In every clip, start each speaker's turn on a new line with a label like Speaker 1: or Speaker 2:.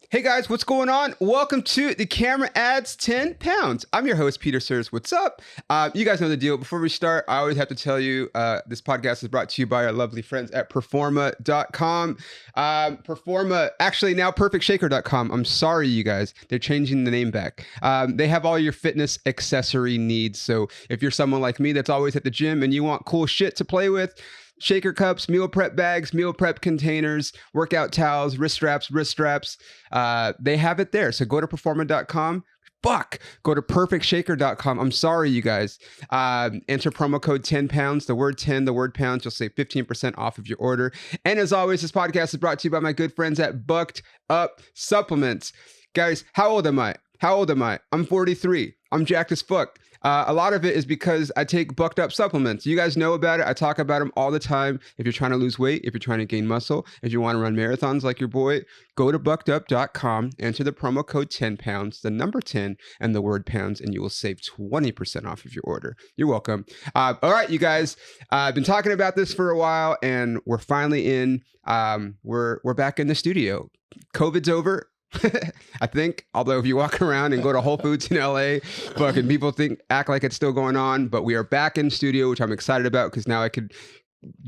Speaker 1: Hey guys, what's going on? Welcome to The Camera Adds 10 Pounds. I'm your host, Peter Sirs. What's up? You guys know the deal. Before we start, I always have to tell you, this podcast is brought to you by our lovely friends at Performa.com. Performa, actually now PerfectShaker.com. I'm sorry, you guys. They're changing the name back. They have all your fitness accessory needs. So if you're someone like me that's always at the gym and you want cool shit to play with, shaker cups, meal prep bags, meal prep containers, workout towels, wrist straps, they have it there. So go to Performa.com. Go to PerfectShaker.com. I'm sorry, you guys. Enter promo code 10 pounds, the word 10, the word pounds. You'll save 15% off of your order. And as always, this podcast is brought to you by my good friends at Bucked Up Supplements. Guys, how old am I? I'm 43. I'm jacked as fuck. A lot of it is because I take Bucked Up supplements. You guys know about it. I talk about them all the time. If you're trying to lose weight, if you're trying to gain muscle, if you want to run marathons like your boy, go to buckedup.com, enter the promo code 10 pounds, the number 10, and the word pounds, and you will save 20% off of your order. You're welcome. All right, you guys, I've been talking about this for a while, and we're finally in. We're back in the studio. COVID's over. I think, although if you walk around and go to Whole Foods in LA, fucking people act like it's still going on, but we are back in studio, which I'm excited about because now I could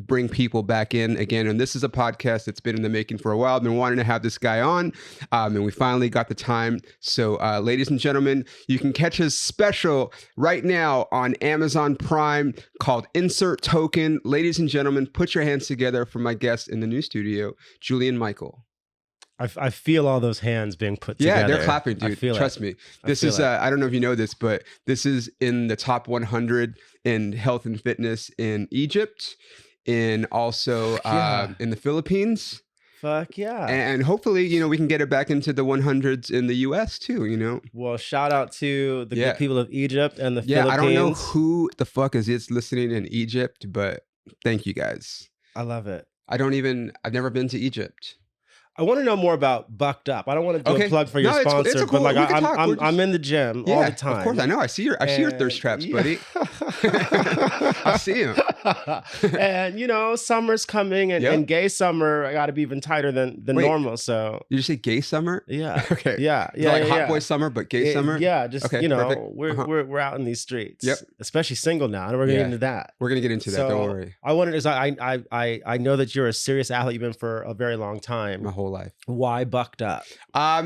Speaker 1: bring people back in again. And this is a podcast that's been in the making for a while. I've been wanting to have this guy on, and we finally got the time. So ladies and gentlemen, you can catch his special right now on Amazon Prime called Insert Token. Ladies and gentlemen, put your hands together for my guest in the new studio, Julian Michael.
Speaker 2: I feel all those hands being put together.
Speaker 1: Yeah, they're clapping, dude. Trust me. This is, I don't know if you know this, but this is in the top 100 in health and fitness in Egypt, in also in the Philippines.
Speaker 2: Fuck yeah.
Speaker 1: And hopefully, we can get it back into the 100s in the US too,
Speaker 2: Well, shout out to the good people of Egypt and the Philippines.
Speaker 1: Yeah, I don't know who the fuck is listening in Egypt, but thank you guys.
Speaker 2: I love it.
Speaker 1: I've never been to Egypt.
Speaker 2: I want to know more about Bucked Up. I don't want to do a plug for your sponsor, but like I'm in the gym all the time.
Speaker 1: Of course, I know. I see your thirst traps, buddy. I see them.
Speaker 2: And summer's coming, and gay summer I got to be even tighter than normal. So
Speaker 1: you just say gay summer?
Speaker 2: Yeah.
Speaker 1: Okay.
Speaker 2: Yeah.
Speaker 1: Like hot boy summer, but gay summer.
Speaker 2: Yeah. Just
Speaker 1: okay,
Speaker 2: we're out in these streets.
Speaker 1: Yep.
Speaker 2: Especially single now, and we're gonna get into that.
Speaker 1: We're gonna get into that. Don't worry.
Speaker 2: I wanted to. I know that you're a serious athlete. You've been for a very long time.
Speaker 1: My whole life.
Speaker 2: Why Bucked Up?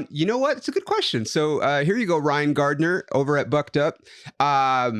Speaker 1: You know what? It's a good question. So here you go, Ryan Gardner over at Bucked Up. Have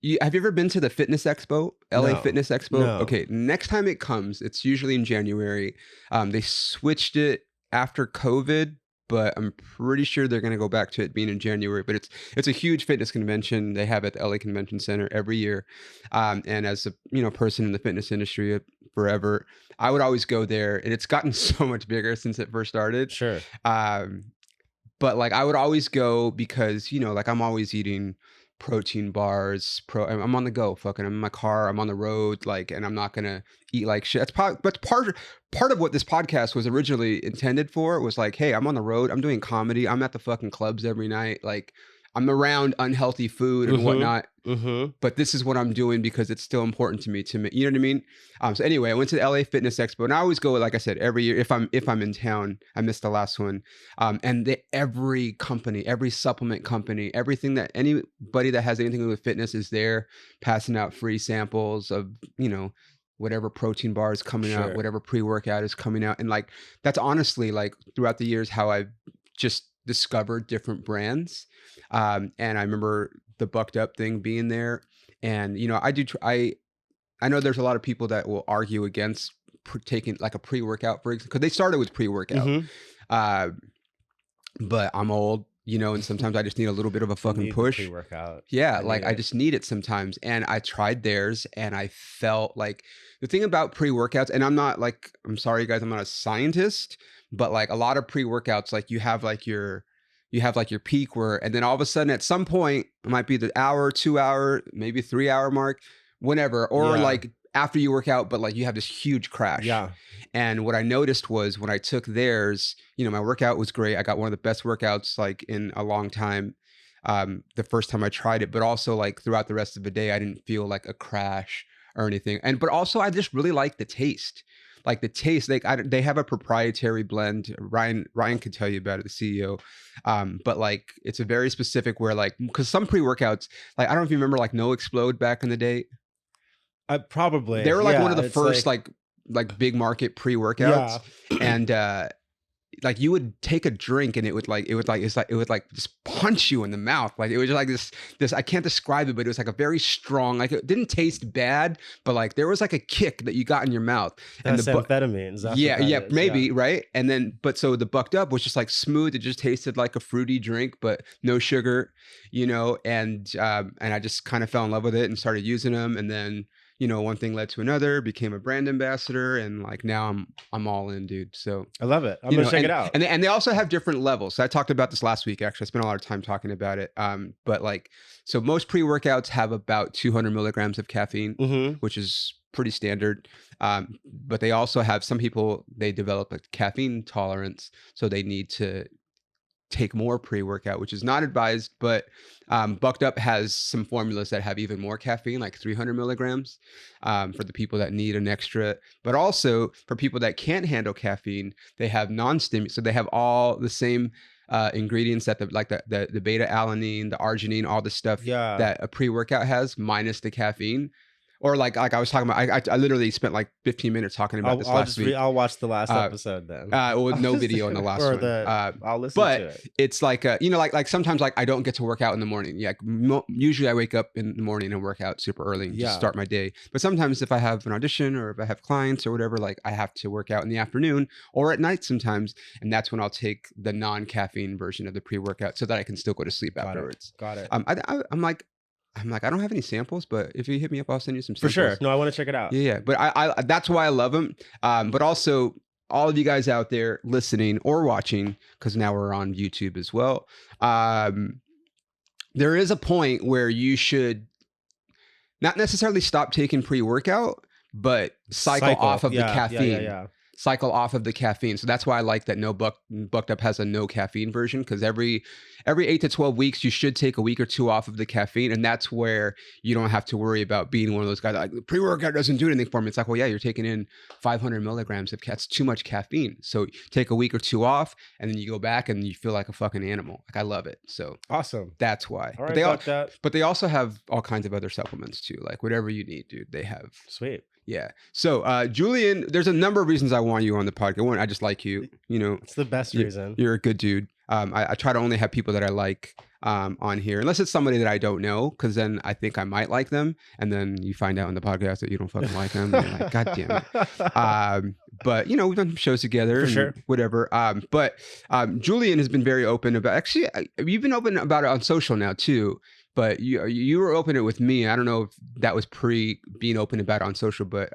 Speaker 1: you ever been to the Fitness Expo, LA Fitness Expo?
Speaker 2: No.
Speaker 1: Okay, next time it comes, it's usually in January. They switched it after COVID, but I'm pretty sure they're going to go back to it being in January. But it's a huge fitness convention they have at the LA Convention Center every year. And as a person in the fitness industry forever, I would always go there, and it's gotten so much bigger since it first started.
Speaker 2: Sure.
Speaker 1: But like I would always go because like I'm always eating protein bars. I'm on the go. Fucking, I'm in my car. I'm on the road. Like, and I'm not gonna eat like shit. But part of what this podcast was originally intended for was like, hey, I'm on the road. I'm doing comedy. I'm at the fucking clubs every night. Like, I'm around unhealthy food and whatnot.
Speaker 2: Mm-hmm.
Speaker 1: But this is what I'm doing because it's still important to me. You know what I mean? So anyway, I went to the LA Fitness Expo, and I always go, like I said, every year if I'm in town. I missed the last one. And every company, every supplement company, everything that anybody that has anything to do with fitness is there, passing out free samples of whatever protein bar is coming out, whatever pre-workout is coming out, and like that's honestly like throughout the years how I've just discovered different brands. And I remember the Bucked Up thing being there, and I know there's a lot of people that will argue against taking like a pre-workout, for example, because they started with pre-workout.
Speaker 2: Mm-hmm.
Speaker 1: But I'm old, and sometimes I just need a little bit of a fucking push.
Speaker 2: Pre-workout.
Speaker 1: Yeah, I just need it sometimes, and I tried theirs, and I felt like the thing about pre-workouts, and I'm sorry guys, I'm not a scientist, but like a lot of pre-workouts, like you have your peak and then all of a sudden at some point it might be the hour, 2 hour, maybe 3 hour mark, whenever, or like after you work out, but like you have this huge crash.
Speaker 2: Yeah.
Speaker 1: And what I noticed was when I took theirs, my workout was great. I got one of the best workouts like in a long time. The first time I tried it, but also like throughout the rest of the day, I didn't feel like a crash or anything. But also I just really liked the taste. like the taste. They have a proprietary blend. Ryan could tell you about it, the CEO. But like it's a very specific where like because some pre-workouts, like I don't know if you remember like No Explode back in the day.
Speaker 2: Probably
Speaker 1: They were like one of the first like big market pre-workouts, and like you would take a drink and it would like just punch you in the mouth. Like it was just like this I can't describe it, but it was like a very strong, like it didn't taste bad, but like there was like a kick that you got in your mouth.
Speaker 2: That's amphetamines.
Speaker 1: Maybe, right? And then but so the Bucked Up was just like smooth. It just tasted like a fruity drink, but no sugar, you know, and I just kind of fell in love with it and started using them. And then you know, one thing led to another, became a brand ambassador, and like now I'm all in, dude. So
Speaker 2: I love it. I'm gonna check it out.
Speaker 1: And they also have different levels. So I talked about this last week. Actually, I spent a lot of time talking about it. But like, so most pre-workouts have about 200 milligrams of caffeine, which is pretty standard. But they also have some people, they develop a caffeine tolerance, so they need to take more pre-workout, which is not advised, but Bucked Up has some formulas that have even more caffeine, like 300 milligrams for the people that need an extra. But also for people that can't handle caffeine, they have non-stimulants. So they have all the same ingredients that the beta alanine, the arginine, all the stuff that a pre-workout has, minus the caffeine. Or like I was talking about, I literally spent like 15 minutes talking about this last week.
Speaker 2: I'll watch the last episode then.
Speaker 1: Well, no video on the last one.
Speaker 2: I'll listen to it.
Speaker 1: But it's like, you know, like sometimes like I don't get to work out in the morning. Yeah, usually I wake up in the morning and work out super early and just start my day. But sometimes if I have an audition or if I have clients or whatever, like I have to work out in the afternoon or at night sometimes. And that's when I'll take the non-caffeine version of the pre-workout so that I can still go to sleep afterwards.
Speaker 2: Got it.
Speaker 1: I'm like, I don't have any samples, but if you hit me up, I'll send you some samples.
Speaker 2: For sure. No, I want to check it out.
Speaker 1: Yeah. But I that's why I love them. But also all of you guys out there listening or watching, because now we're on YouTube as well. There is a point where you should not necessarily stop taking pre-workout, but cycle off of the caffeine. Cycle off of the caffeine. So that's why I like that Bucked Up has a no caffeine version, because every 8 to 12 weeks you should take a week or two off of the caffeine, and that's where you don't have to worry about being one of those guys that like pre-workout doesn't do anything for me. It's like, well, yeah, you're taking in 500 milligrams of that's too much caffeine. So take a week or two off, and then you go back and you feel like a fucking animal. Like I love it. So
Speaker 2: awesome.
Speaker 1: That's why.
Speaker 2: All right,
Speaker 1: but they also have all kinds of other supplements too, like whatever you need, dude. They have.
Speaker 2: Sweet.
Speaker 1: Yeah. So, Julian, there's a number of reasons I want you on the podcast. One, I just like you. You know,
Speaker 2: it's the best reason.
Speaker 1: You're a good dude. I try to only have people that I like on here, unless it's somebody that I don't know, because then I think I might like them, and then you find out on the podcast that you don't fucking like them. And you're like, God damn it. But you know, we've done some shows together,
Speaker 2: for sure.
Speaker 1: Whatever. But Julian has been very open about. Actually, you've been open about it on social now too. But you were open it with me. I don't know if that was pre being open about it on social, but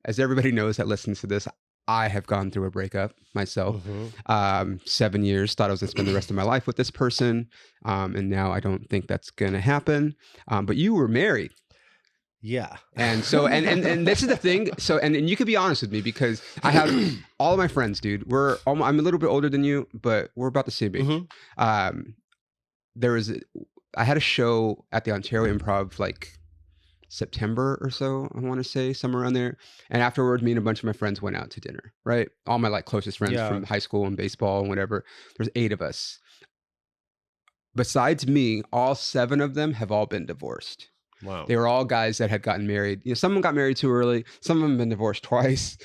Speaker 1: as everybody knows that listens to this, I have gone through a breakup myself. 7 years, thought I was going to spend the rest of my life with this person. And now I don't think that's going to happen. But you were married.
Speaker 2: Yeah.
Speaker 1: And so, and this is the thing. So, and you could be honest with me, because I have all of my friends, dude, I'm a little bit older than you, but we're about the same age. I had a show at the Ontario Improv like September or so, I want to say, somewhere around there. And afterward, me and a bunch of my friends went out to dinner, right? All my like closest friends from high school and baseball and whatever. There's 8 of us. Besides me, all 7 of them have all been divorced.
Speaker 2: Wow.
Speaker 1: They were all guys that had gotten married. You know, some of them got married too early. Some of them have been divorced twice.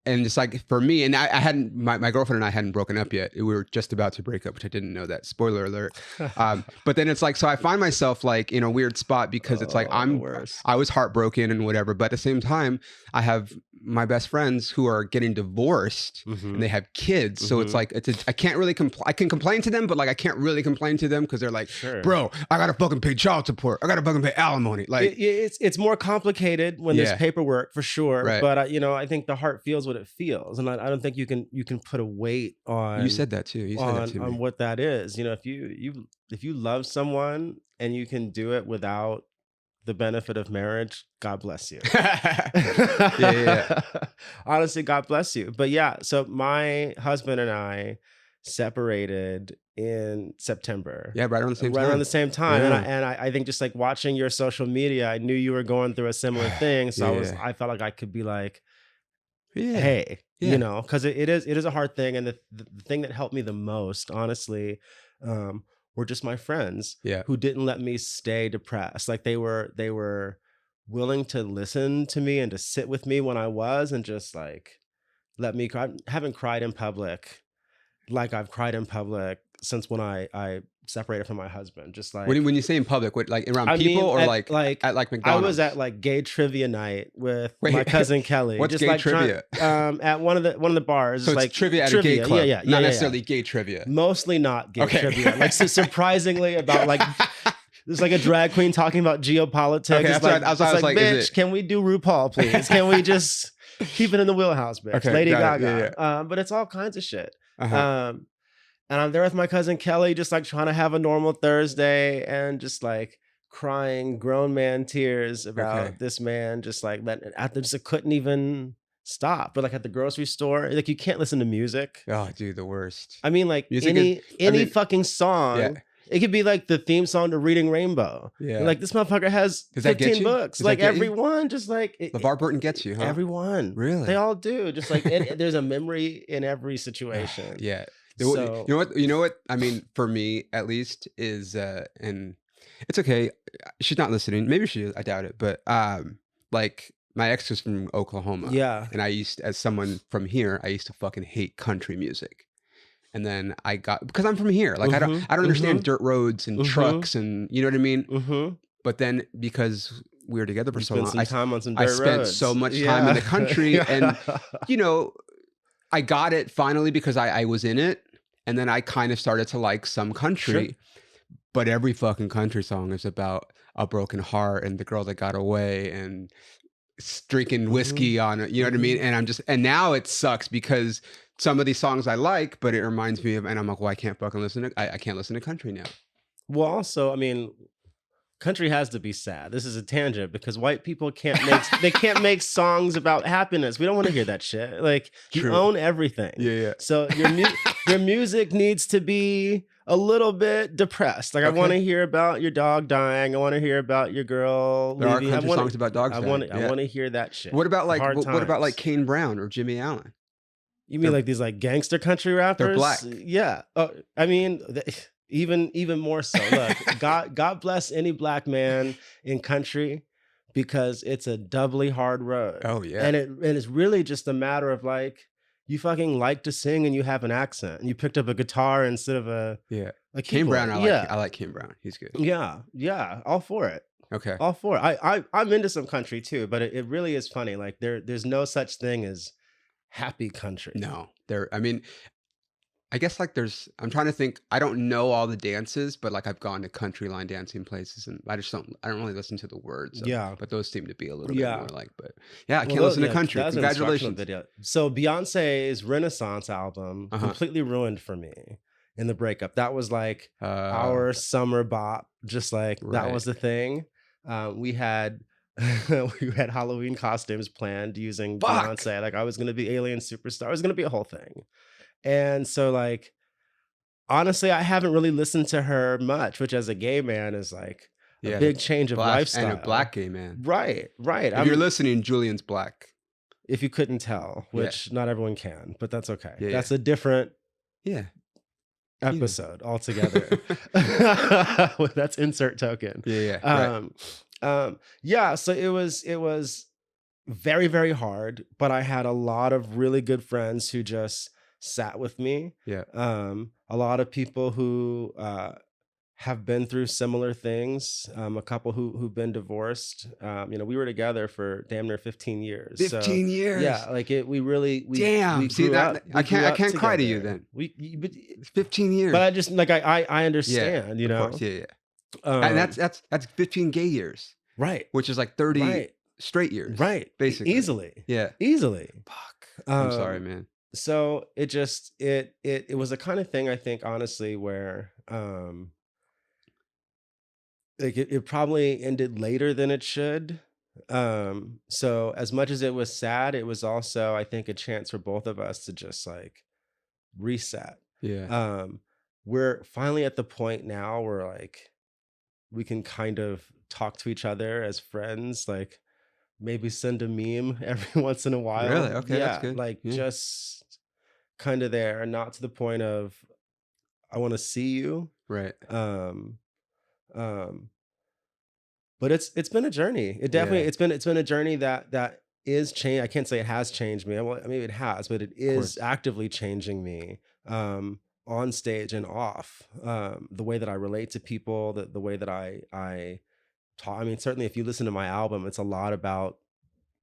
Speaker 1: And it's like for me, and I hadn't, my girlfriend and I hadn't broken up yet. We were just about to break up, which I didn't know that. Spoiler alert. But then it's like, so I find myself like in a weird spot, because it's like I was heartbroken and whatever. But at the same time, I have my best friends who are getting divorced and they have kids. So it's like, I can't really I can complain to them, but like I can't really complain to them, because they're like, bro, I gotta fucking pay child support. I gotta fucking pay alimony. Like
Speaker 2: it's more complicated when there's paperwork, for sure.
Speaker 1: Right.
Speaker 2: But you know, I think the heart feels what it feels, and I don't think you can put a weight on.
Speaker 1: You said that too. You said that to me.
Speaker 2: On what that is. You know, if you love someone and you can do it without the benefit of marriage, God bless you.
Speaker 1: Yeah.
Speaker 2: Honestly, God bless you. But yeah, so my husband and I separated in September.
Speaker 1: Yeah, right around the same
Speaker 2: Right
Speaker 1: time.
Speaker 2: around the same time.
Speaker 1: Yeah.
Speaker 2: And I think just like watching your social media, I knew you were going through a similar thing. So
Speaker 1: Yeah.
Speaker 2: I felt like I could be like,
Speaker 1: Yeah.
Speaker 2: hey,
Speaker 1: Yeah.
Speaker 2: because it is a hard thing. And the thing that helped me the most, honestly, were just my friends
Speaker 1: Yeah.
Speaker 2: who didn't let me stay depressed. Like they were willing to listen to me and to sit with me when I was, and just like let me cry. I haven't cried in public like I've cried in public since when I separated from my husband. Just like,
Speaker 1: When you say in public, what, like around
Speaker 2: I
Speaker 1: people
Speaker 2: mean,
Speaker 1: or
Speaker 2: at
Speaker 1: like at like
Speaker 2: I was
Speaker 1: McDonald's?
Speaker 2: at like gay trivia night with
Speaker 1: Wait,
Speaker 2: my cousin Kelly.
Speaker 1: what's
Speaker 2: just
Speaker 1: gay
Speaker 2: like
Speaker 1: trivia?
Speaker 2: At one of the bars.
Speaker 1: So
Speaker 2: It's
Speaker 1: it's
Speaker 2: like
Speaker 1: trivia at a gay club, not
Speaker 2: yeah.
Speaker 1: necessarily gay trivia.
Speaker 2: Mostly not gay
Speaker 1: Okay.
Speaker 2: trivia. Like surprisingly about like there's like a drag queen talking about geopolitics.
Speaker 1: Okay,
Speaker 2: It's
Speaker 1: that's what
Speaker 2: like,
Speaker 1: I was like, is
Speaker 2: bitch,
Speaker 1: it-
Speaker 2: can we do RuPaul, please? Can we just keep it in the wheelhouse, bitch?
Speaker 1: Okay,
Speaker 2: Lady
Speaker 1: got it.
Speaker 2: Gaga.
Speaker 1: Yeah,
Speaker 2: But it's all kinds of shit.
Speaker 1: Uh-huh.
Speaker 2: And I'm there with my cousin Kelly, just like trying to have a normal Thursday, and just like crying grown man tears about
Speaker 1: Okay.
Speaker 2: this man, just like I couldn't even stop. But like at the grocery store, like you can't listen to music.
Speaker 1: Oh, dude, the worst.
Speaker 2: I mean, like
Speaker 1: Music
Speaker 2: any fucking song.
Speaker 1: Yeah.
Speaker 2: It could be like the theme song to Reading Rainbow.
Speaker 1: Yeah.
Speaker 2: Like this motherfucker has
Speaker 1: Does that get
Speaker 2: 15
Speaker 1: you?
Speaker 2: books.
Speaker 1: Does that
Speaker 2: Like
Speaker 1: get you?
Speaker 2: everyone, just like
Speaker 1: LeVar Burton gets you, huh?
Speaker 2: everyone.
Speaker 1: Really?
Speaker 2: They all do. Just like there's a memory in every situation.
Speaker 1: Yeah.
Speaker 2: So,
Speaker 1: You know what? I mean, for me at least is and it's okay. She's not listening. Maybe she is. I doubt it. But like my ex was from Oklahoma.
Speaker 2: yeah.
Speaker 1: And as someone from here, I used to fucking hate country music. And then because I'm from here. Like I don't understand dirt roads and trucks and you know what I mean?
Speaker 2: Mm-hmm.
Speaker 1: But then because we were together for so long,
Speaker 2: Some time on some dirt
Speaker 1: I spent
Speaker 2: roads.
Speaker 1: so much time in the country and you know, I got it finally because I was in it. And then I kind of started to like some country.
Speaker 2: Sure.
Speaker 1: But every fucking country song is about a broken heart and the girl that got away and drinking whiskey on it. You know what I mean? And now it sucks because some of these songs I like, but it reminds me of, and I'm like, well, I can't fucking I can't listen to country now.
Speaker 2: Well, also, I mean, country has to be sad. This is a tangent because white people can't make songs about happiness. We don't want to hear that shit. Like you
Speaker 1: True.
Speaker 2: own everything.
Speaker 1: Yeah.
Speaker 2: So your music needs to be a little bit depressed. Like I want to hear about your dog dying. I want to hear about your girl
Speaker 1: There
Speaker 2: leaving.
Speaker 1: are country songs about dogs dying.
Speaker 2: I want to hear that shit.
Speaker 1: What about like what about like
Speaker 2: times.
Speaker 1: Kane Brown or Jimmy Allen?
Speaker 2: You mean like these like gangster country rappers?
Speaker 1: They're black.
Speaker 2: Yeah. I mean, even more so. Look, God bless any black man in country because it's a doubly hard road.
Speaker 1: Oh yeah.
Speaker 2: And it's really just a matter of like you fucking like to sing and you have an accent and you picked up a guitar instead of a
Speaker 1: Kane Brown.
Speaker 2: I
Speaker 1: like Kane Brown. He's good.
Speaker 2: Yeah, all for it.
Speaker 1: Okay.
Speaker 2: All for it. I'm into some country too, but it really is funny. Like there's no such thing as happy country.
Speaker 1: No, I mean, I guess like I'm trying to think. I don't know all the dances, but like I've gone to country line dancing places, and I don't really listen to the words. But those seem to be a little bit more like. But yeah, I can't listen to country.
Speaker 2: That was an instructional
Speaker 1: Congratulations.
Speaker 2: video. So Beyonce's Renaissance album completely ruined for me in the breakup. That was like our summer bop. Just like that was the thing. We had Halloween costumes planned using Beyonce. Like I was gonna be Alien Superstar. It was gonna be a whole thing. And so like honestly, I haven't really listened to her much, which as a gay man is like a big change of lifestyle.
Speaker 1: And a black gay man.
Speaker 2: Right.
Speaker 1: If you're listening, Julian's black.
Speaker 2: If you couldn't tell, which not everyone can, but that's okay.
Speaker 1: Yeah,
Speaker 2: that's a different episode altogether. That's insert token. So it was very, very hard, but I had a lot of really good friends who just sat with me. A lot of people who have been through similar things. A couple who've been divorced. We were together for damn near 15 years.
Speaker 1: 15 years.
Speaker 2: Yeah, like we
Speaker 1: damn.
Speaker 2: We
Speaker 1: See that? I can't
Speaker 2: together.
Speaker 1: cry to you then. It's 15 years.
Speaker 2: But I just like I understand.
Speaker 1: Of course. And that's 15 gay years.
Speaker 2: Right.
Speaker 1: Which is like 30 straight years.
Speaker 2: Right.
Speaker 1: Basically.
Speaker 2: Easily.
Speaker 1: Yeah.
Speaker 2: Fuck.
Speaker 1: I'm sorry, man.
Speaker 2: So it just it was the kind of thing I think honestly where like it probably ended later than it should. So as much as it was sad, it was also I think a chance for both of us to just like reset.
Speaker 1: Yeah.
Speaker 2: We're finally at the point now where like we can kind of talk to each other as friends, like maybe send a meme every once in a
Speaker 1: Really?
Speaker 2: while.
Speaker 1: Okay, that's
Speaker 2: Yeah,
Speaker 1: good.
Speaker 2: like
Speaker 1: Yeah.
Speaker 2: just kind of there, and not to the point of I want to see you.
Speaker 1: Right.
Speaker 2: Um, um, but it's been a journey. It definitely
Speaker 1: Yeah.
Speaker 2: it's been a journey that is change. I can't say it has changed me. Well, I mean it has, but it
Speaker 1: Of
Speaker 2: is
Speaker 1: course.
Speaker 2: actively changing me. On stage and off. The way that I relate to people, the way that I talk. I mean, certainly if you listen to my album, it's a lot about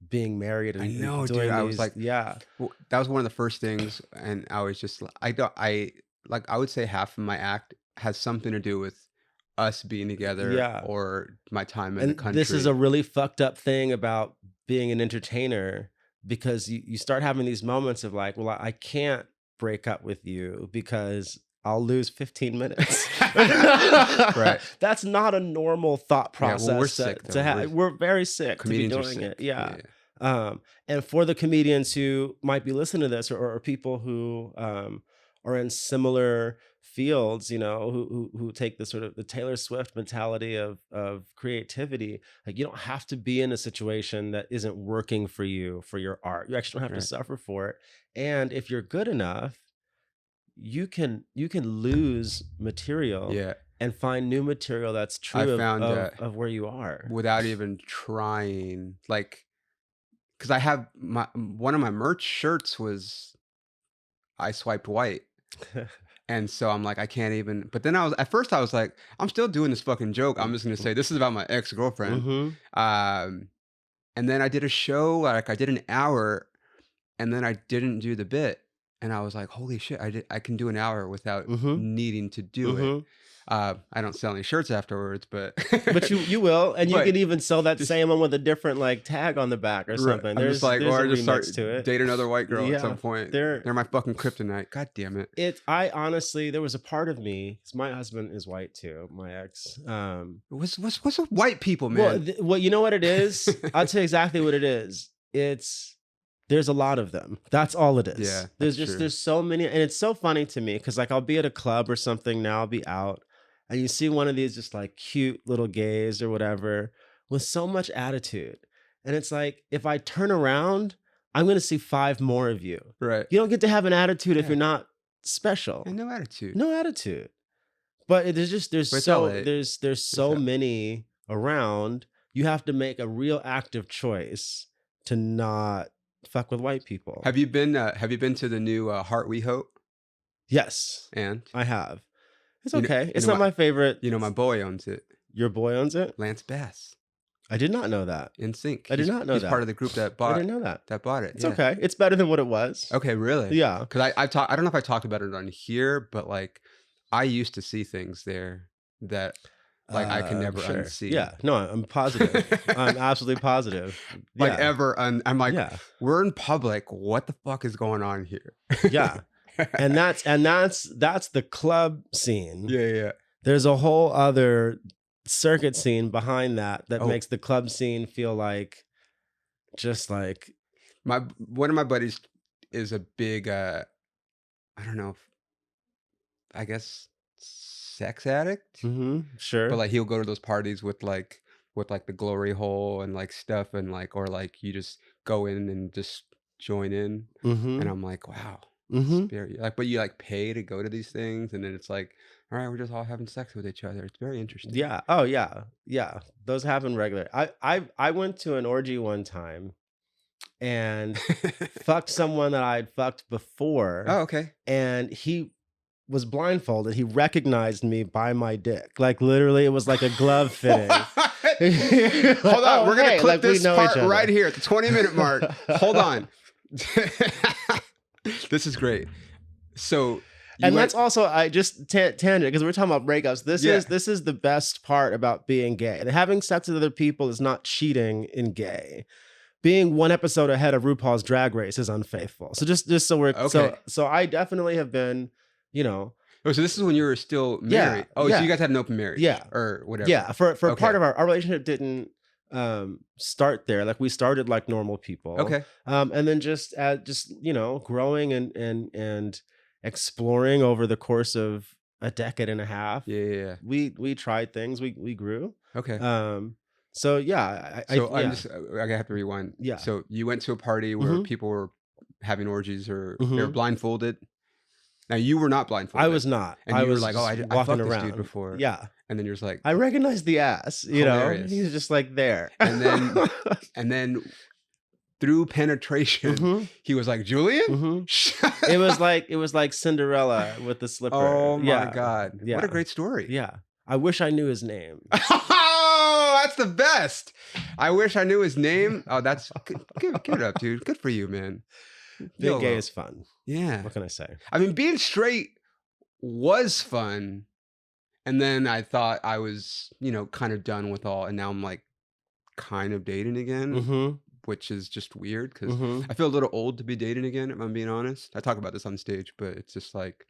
Speaker 2: being married
Speaker 1: I
Speaker 2: and
Speaker 1: know, dude.
Speaker 2: doing
Speaker 1: I was
Speaker 2: these.
Speaker 1: like,
Speaker 2: Yeah,
Speaker 1: well, that was one of the first things, and I was just, I don't, I like, I would say half of my act has something to do with us being together
Speaker 2: yeah.
Speaker 1: or my time in the
Speaker 2: And this is a
Speaker 1: country.
Speaker 2: really fucked up thing about being an entertainer, because you start having these moments of like, well, I can't break up with you because I'll lose 15 minutes.
Speaker 1: Right.
Speaker 2: That's not a normal thought
Speaker 1: Yeah. Well, we're
Speaker 2: process
Speaker 1: sick
Speaker 2: to
Speaker 1: though.
Speaker 2: have. We're very sick to be
Speaker 1: Comedians are
Speaker 2: doing it.
Speaker 1: sick.
Speaker 2: Yeah.
Speaker 1: Yeah.
Speaker 2: And for the comedians who might be listening to this, or people who are in similar fields, you know, who take the sort of the Taylor Swift mentality of creativity. Like you don't have to be in a situation that isn't working for you for your art. You actually don't have to
Speaker 1: Right.
Speaker 2: suffer for it. And if you're good enough, you can lose material
Speaker 1: Yeah.
Speaker 2: and find new material that's
Speaker 1: I
Speaker 2: true
Speaker 1: found
Speaker 2: of where you are.
Speaker 1: without even trying, like, because I have one of my merch shirts was I swiped white. And so I'm like, I can't even. But then at first I was like, I'm still doing this fucking joke. I'm just gonna say this is about my ex girlfriend.
Speaker 2: Mm-hmm.
Speaker 1: Um, and then I did a show, like I did an hour, and then I didn't do the bit, and I was like, holy shit, I can do an hour without
Speaker 2: Mm-hmm.
Speaker 1: needing to do it.
Speaker 2: Mm-hmm.
Speaker 1: I don't sell any shirts afterwards, but
Speaker 2: But you will, and you
Speaker 1: but
Speaker 2: can even sell that
Speaker 1: just
Speaker 2: same one with a different like tag on the back or
Speaker 1: right.
Speaker 2: something.
Speaker 1: I'm just like,
Speaker 2: There's
Speaker 1: or
Speaker 2: a
Speaker 1: I just start
Speaker 2: remix to it.
Speaker 1: date another white girl at some
Speaker 2: Yeah,
Speaker 1: point.
Speaker 2: there.
Speaker 1: They're my fucking kryptonite. God damn it.
Speaker 2: I honestly, there was a part of me, 'cause my husband is white too, my ex.
Speaker 1: What's with white people,
Speaker 2: Well,
Speaker 1: man?
Speaker 2: well, you know what it is? I'll tell you exactly what it is. There's a lot of them. That's all it is.
Speaker 1: Yeah,
Speaker 2: There's
Speaker 1: that's
Speaker 2: just
Speaker 1: true.
Speaker 2: there's so many, and it's so funny to me because like I'll be at a club or something now, I'll be out, and you see one of these just like cute little gays or whatever with so much attitude, and it's like if I turn around, I'm gonna see 5 more of you.
Speaker 1: Right.
Speaker 2: You don't get to have an attitude if
Speaker 1: Yeah.
Speaker 2: you're not special.
Speaker 1: And no attitude.
Speaker 2: No attitude. But there's
Speaker 1: But it's
Speaker 2: so
Speaker 1: LA.
Speaker 2: there's so many around. You have to make a real active choice to not fuck with white people.
Speaker 1: Have you been to the new Heart We Hope?
Speaker 2: Yes,
Speaker 1: And
Speaker 2: I have. It's
Speaker 1: you know,
Speaker 2: okay.
Speaker 1: you
Speaker 2: It's
Speaker 1: know
Speaker 2: not my favorite.
Speaker 1: my boy owns it.
Speaker 2: Your boy owns it?
Speaker 1: Lance Bass.
Speaker 2: I did not know that.
Speaker 1: In Sync.
Speaker 2: I did not know
Speaker 1: He's
Speaker 2: that.
Speaker 1: part of the group that
Speaker 2: I didn't know that.
Speaker 1: bought it.
Speaker 2: It's
Speaker 1: Yeah.
Speaker 2: okay. It's better than what it was.
Speaker 1: Okay, really?
Speaker 2: Yeah.
Speaker 1: Because I don't know if I talked about it on here, but like I used to see things there that like I can never
Speaker 2: Sure.
Speaker 1: unsee.
Speaker 2: Yeah. No, I'm positive. I'm absolutely positive.
Speaker 1: Like
Speaker 2: Yeah.
Speaker 1: I'm like,
Speaker 2: Yeah.
Speaker 1: we're in public. What the fuck is going on here?
Speaker 2: Yeah. And that's the club scene.
Speaker 1: yeah.
Speaker 2: There's a whole other circuit scene behind that
Speaker 1: Oh.
Speaker 2: makes the club scene feel like just like
Speaker 1: One of my buddies is a big I don't know, I guess sex addict.
Speaker 2: sure.
Speaker 1: But like he'll go to those parties with like the glory hole and like stuff, and like, or like you just go in and just join in. And I'm like, wow. Very, like, but you like pay to go to these things, and then it's like, all right, we're just all having sex with each other. It's very interesting.
Speaker 2: Yeah. Oh yeah. Yeah. Those happen regular. I went to an orgy one time and fucked someone that I'd fucked before.
Speaker 1: Oh, okay.
Speaker 2: And he was blindfolded. He recognized me by my dick. Like literally it was like a glove fitting.
Speaker 1: Hold on, we're gonna clip
Speaker 2: like
Speaker 1: this part right here at the 20-minute mark. Hold on. This is great. So
Speaker 2: and that's also I just tangent because we're talking about breakups. This is the best part about being gay. And having sex with other people is not cheating in gay. Being one episode ahead of RuPaul's Drag Race is unfaithful. So just so we're
Speaker 1: okay.
Speaker 2: So I definitely have been, you know.
Speaker 1: Oh, so this is when you were still married. So you guys had an open marriage.
Speaker 2: Yeah.
Speaker 1: Or whatever.
Speaker 2: Yeah. For part of our relationship didn't start there. Like we started like normal people.
Speaker 1: Okay.
Speaker 2: And then just you know, growing and exploring over the course of a decade and a half.
Speaker 1: Yeah.
Speaker 2: We tried things. We grew.
Speaker 1: Okay.
Speaker 2: So yeah,
Speaker 1: So
Speaker 2: yeah.
Speaker 1: I'm just I have to rewind.
Speaker 2: Yeah.
Speaker 1: So you went to a party where people were having orgies or they were blindfolded. Now you were not blindfolded.
Speaker 2: I was not.
Speaker 1: And
Speaker 2: I
Speaker 1: you were
Speaker 2: was
Speaker 1: like, oh, I
Speaker 2: walking
Speaker 1: fucked this
Speaker 2: around
Speaker 1: dude before.
Speaker 2: Yeah.
Speaker 1: And then you're just like,
Speaker 2: I recognized the ass. You
Speaker 1: hilarious.
Speaker 2: know, he's just like there.
Speaker 1: And then through penetration, he was like, Julian.
Speaker 2: It was like Cinderella with the slipper.
Speaker 1: Oh my God!
Speaker 2: Yeah.
Speaker 1: What a great story.
Speaker 2: Yeah. I wish I knew his name.
Speaker 1: Oh, that's the best. I wish I knew his name. Oh, that's give it up, dude. Good for you, man.
Speaker 2: Being gay is fun.
Speaker 1: Yeah.
Speaker 2: What can I say?
Speaker 1: I mean, being straight was fun. And then I thought I was, kind of done with all. And now I'm like kind of dating again, which is just weird because I feel a little old to be dating again, if I'm being honest. I talk about this on stage, but it's just like,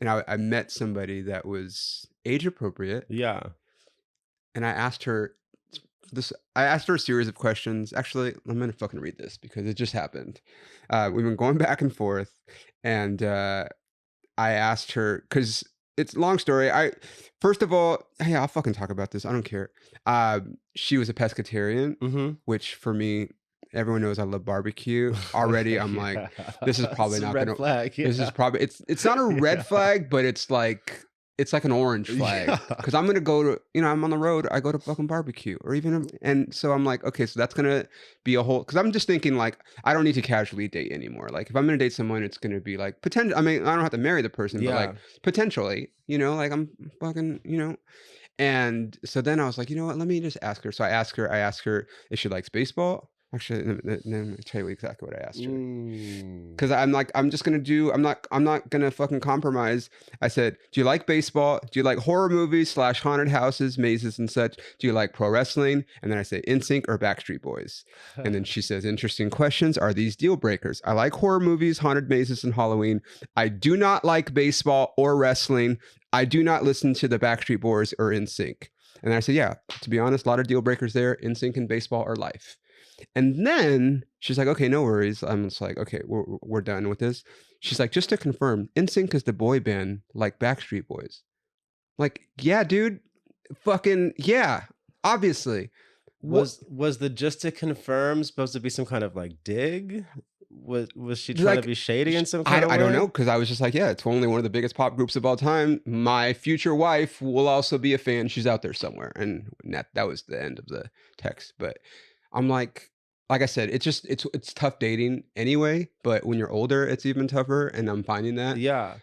Speaker 1: and I met somebody that was age appropriate.
Speaker 2: Yeah.
Speaker 1: And I asked her a series of questions. Actually, I'm going to fucking read this because it just happened. We've been going back and forth, and I asked her, because it's a long story. First of all, hey, I'll fucking talk about this. I don't care. She was a pescatarian, which for me, everyone knows I love barbecue. Already, I'm like, this is probably not
Speaker 2: red flag. Yeah.
Speaker 1: This is probably it's not a red flag, but it's like an orange flag, because I'm gonna go to, I'm on the road. I go to fucking barbecue, or even, and so I'm like, okay, so that's gonna be a whole. Because I'm just thinking like, I don't need to casually date anymore. Like if I'm gonna date someone, it's gonna be like potential. I mean, I don't have to marry the person, but like potentially, like I'm fucking, And so then I was like, you know what? Let me just ask her. So I asked her if she likes baseball. Actually, let me tell you exactly what I asked her. Because I'm like, I'm not gonna fucking compromise. I said, do you like baseball? Do you like horror movies / haunted houses, mazes and such? Do you like pro wrestling? And then I say NSYNC or Backstreet Boys. And then she says, interesting questions. Are these deal breakers? I like horror movies, haunted mazes, and Halloween. I do not like baseball or wrestling. I do not listen to the Backstreet Boys or NSYNC. And I said, yeah, to be honest, a lot of deal breakers there. NSYNC and baseball are life. And then she's like, okay, no worries. I'm just like, okay, we're done with this. She's like, just to confirm, NSYNC is the boy band like Backstreet Boys. Like, yeah, dude, fucking yeah, obviously.
Speaker 2: Was the just to confirm supposed to be some kind of like dig? Was she trying to be shady in some kind of way?
Speaker 1: I don't know, because I was just like, yeah, it's only one of the biggest pop groups of all time. My future wife will also be a fan. She's out there somewhere. And that was the end of the text. But I'm like I said, it's tough dating anyway, but when you're older, it's even tougher, and I'm finding that.
Speaker 2: Yeah.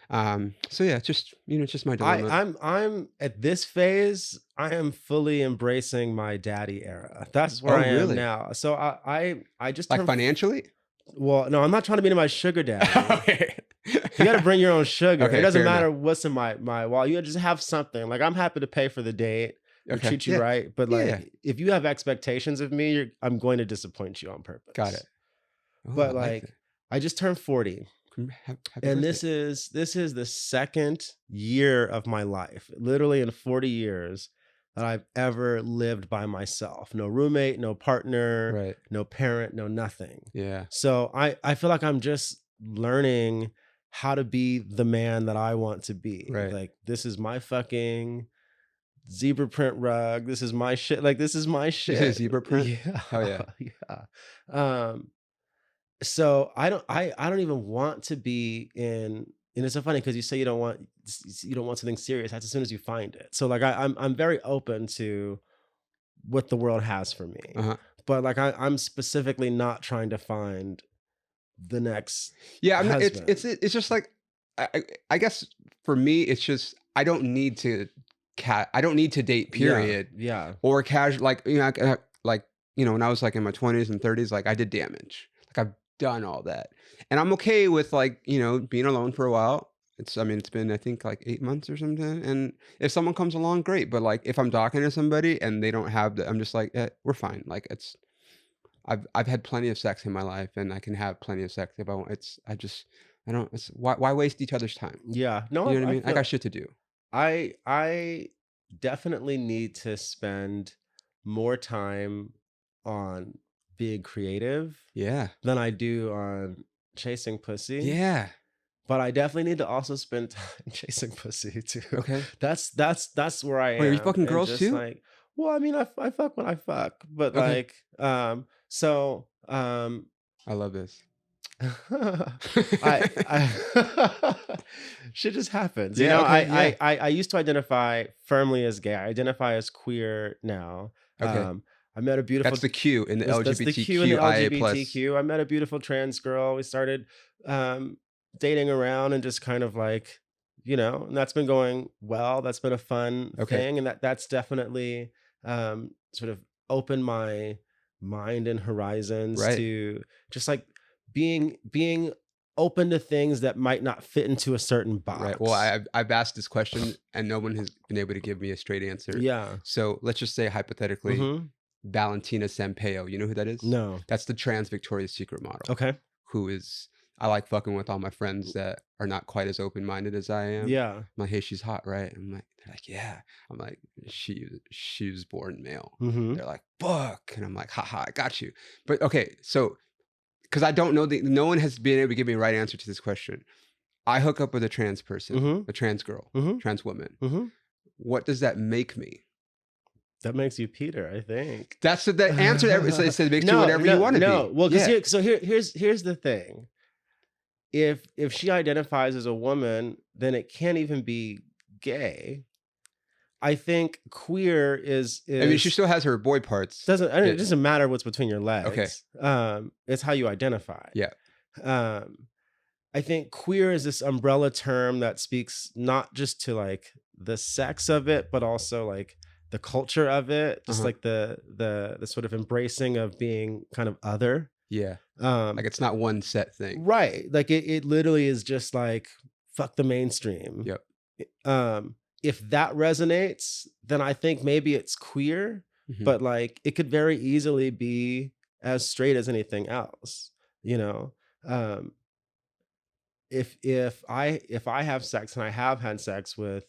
Speaker 1: So yeah, just it's just my dilemma.
Speaker 2: I'm at this phase, I am fully embracing my daddy era. That's where I am now. So I just
Speaker 1: like financially?
Speaker 2: Well, no, I'm not trying to be my sugar daddy.
Speaker 1: Okay.
Speaker 2: You got to bring your own sugar.
Speaker 1: Okay,
Speaker 2: it doesn't matter what's in my wall. You just have something. Like I'm happy to pay for the date.
Speaker 1: Okay.
Speaker 2: Treat you right, but like if you have expectations of me, I'm going to disappoint you on purpose.
Speaker 1: Got it.
Speaker 2: Oh, but I just turned 40, and this is the second year of my life, literally in 40 years, that I've ever lived by myself. No roommate, no partner, no parent, no nothing.
Speaker 1: Yeah.
Speaker 2: So I feel like I'm just learning how to be the man that I want to be.
Speaker 1: Right.
Speaker 2: Like this is my fucking zebra print rug. This is my shit. Like this is my shit.
Speaker 1: You say zebra print?
Speaker 2: Yeah.
Speaker 1: Oh yeah.
Speaker 2: Yeah. So I don't even want to be in, and it's so funny because you say you don't want something serious. That's as soon as you find it. So like I'm very open to what the world has for me. But like I'm specifically not trying to find the next.
Speaker 1: Yeah, it's just like I guess for me it's just I don't need to date, period.
Speaker 2: Yeah.
Speaker 1: Or casual, like when I was like in my 20s and 30s, like I did damage. Like I've done all that, and I'm okay with like being alone for a while. It's been I think like 8 months or something. And if someone comes along, great. But like if I'm talking to somebody and they don't have I'm just like, we're fine. Like I've had plenty of sex in my life, and I can have plenty of sex if I want. Why waste each other's time?
Speaker 2: Yeah. No,
Speaker 1: you know what I mean? I got shit to do.
Speaker 2: I definitely need to spend more time on being creative
Speaker 1: than
Speaker 2: I do on chasing pussy.
Speaker 1: Yeah.
Speaker 2: but I definitely need to also spend time chasing pussy too.
Speaker 1: Okay.
Speaker 2: That's where I am.
Speaker 1: Wait, are you fucking
Speaker 2: and
Speaker 1: girls
Speaker 2: just
Speaker 1: too?
Speaker 2: like, well, I mean, I fuck when I fuck, but
Speaker 1: Okay.
Speaker 2: like, so,
Speaker 1: I love this.
Speaker 2: I shit just happens. You
Speaker 1: Yeah,
Speaker 2: know,
Speaker 1: okay, yeah.
Speaker 2: I used to identify firmly as gay. I identify as queer now.
Speaker 1: Okay.
Speaker 2: I met a beautiful
Speaker 1: That's the Q in the
Speaker 2: that's the Q in the
Speaker 1: LGBTQIA plus.
Speaker 2: LGBTQ. I met a beautiful trans girl. We started um dating around and just kind of like, and that's been going well. That's been a fun
Speaker 1: Okay.
Speaker 2: thing. And that's definitely sort of opened my mind and horizons
Speaker 1: Right.
Speaker 2: to just like being open to things that might not fit into a certain box.
Speaker 1: Right. Well, I've asked this question and no one has been able to give me a straight answer.
Speaker 2: Yeah.
Speaker 1: So let's just say hypothetically,
Speaker 2: Mhm.
Speaker 1: Valentina Sampaio. You know who that is?
Speaker 2: No.
Speaker 1: That's the trans Victoria's Secret model.
Speaker 2: Okay.
Speaker 1: Who is, I like fucking with all my friends that are not quite as open-minded as I am.
Speaker 2: Yeah.
Speaker 1: I'm like, hey, she's hot, right? I'm like, they're like, yeah. I'm like, she was born male.
Speaker 2: Mhm.
Speaker 1: They're like, fuck. And I'm like, haha, I got you. But okay, so because I don't know, no one has been able to give me a right answer to this question. I hook up with a trans person,
Speaker 2: Mhm.
Speaker 1: a trans girl,
Speaker 2: Mhm.
Speaker 1: trans woman.
Speaker 2: Mhm.
Speaker 1: What does that make me?
Speaker 2: That makes you Peter, I think.
Speaker 1: That's the answer. It says it makes you whatever you want to be.
Speaker 2: Well, because here's the thing. If she identifies as a woman, then it can't even be gay. I think queer is
Speaker 1: I mean, she still has her boy parts.
Speaker 2: it doesn't matter what's between your legs.
Speaker 1: Okay.
Speaker 2: It's how you identify.
Speaker 1: Yeah.
Speaker 2: I think queer is this umbrella term that speaks not just to like the sex of it, but also like the culture of it, just like the sort of embracing of being kind of other.
Speaker 1: Yeah. Like it's not one set thing.
Speaker 2: Right. Like it literally is just like fuck the mainstream.
Speaker 1: Yep.
Speaker 2: If that resonates, then I think maybe it's queer, but like it could very easily be as straight as anything else, you know? If I have sex, and I have had sex with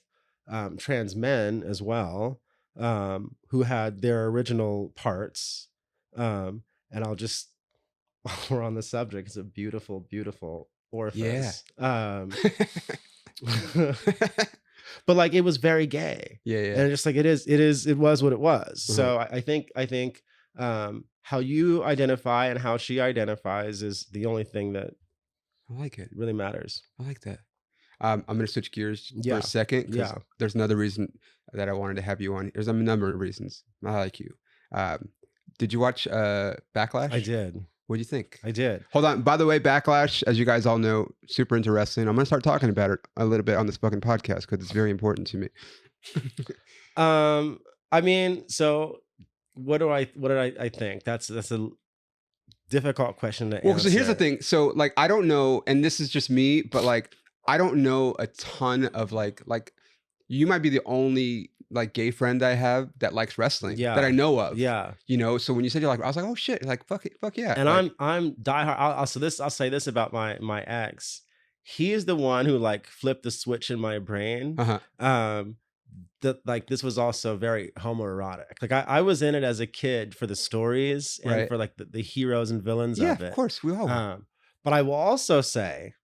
Speaker 2: trans men as well, who had their original parts, and I'll just while we're on the subject, it's a beautiful, beautiful orifice.
Speaker 1: Yeah.
Speaker 2: But like it was very gay.
Speaker 1: Yeah.
Speaker 2: And just like it was what it was. So I think how you identify and how she identifies is the only thing that
Speaker 1: I like it.
Speaker 2: Really matters.
Speaker 1: I like that. I'm going to switch gears for a second because there's another reason that I wanted to have you on. There's a number of reasons. I like you. Did you watch Backlash?
Speaker 2: I did.
Speaker 1: What do you think?
Speaker 2: I did.
Speaker 1: Hold on. By the way, Backlash, as you guys all know, super into wrestling. I'm going to start talking about it a little bit on this fucking podcast because it's very important to me.
Speaker 2: I mean, so what did I think? That's a difficult question to answer.
Speaker 1: Well, so here's the thing. So like, I don't know, and this is just me, but like, I don't know a ton of like you might be the only like gay friend I have that likes wrestling that I know of.
Speaker 2: Yeah.
Speaker 1: You know, so when you said you're like, I was like, oh shit, like fuck yeah.
Speaker 2: And
Speaker 1: like,
Speaker 2: I'm diehard. I'll say this about my ex. He is the one who like flipped the switch in my brain. That like this was also very homoerotic. Like I was in it as a kid for the stories and for like the heroes and villains of it.
Speaker 1: Yeah, of course, we all were.
Speaker 2: But I will also say,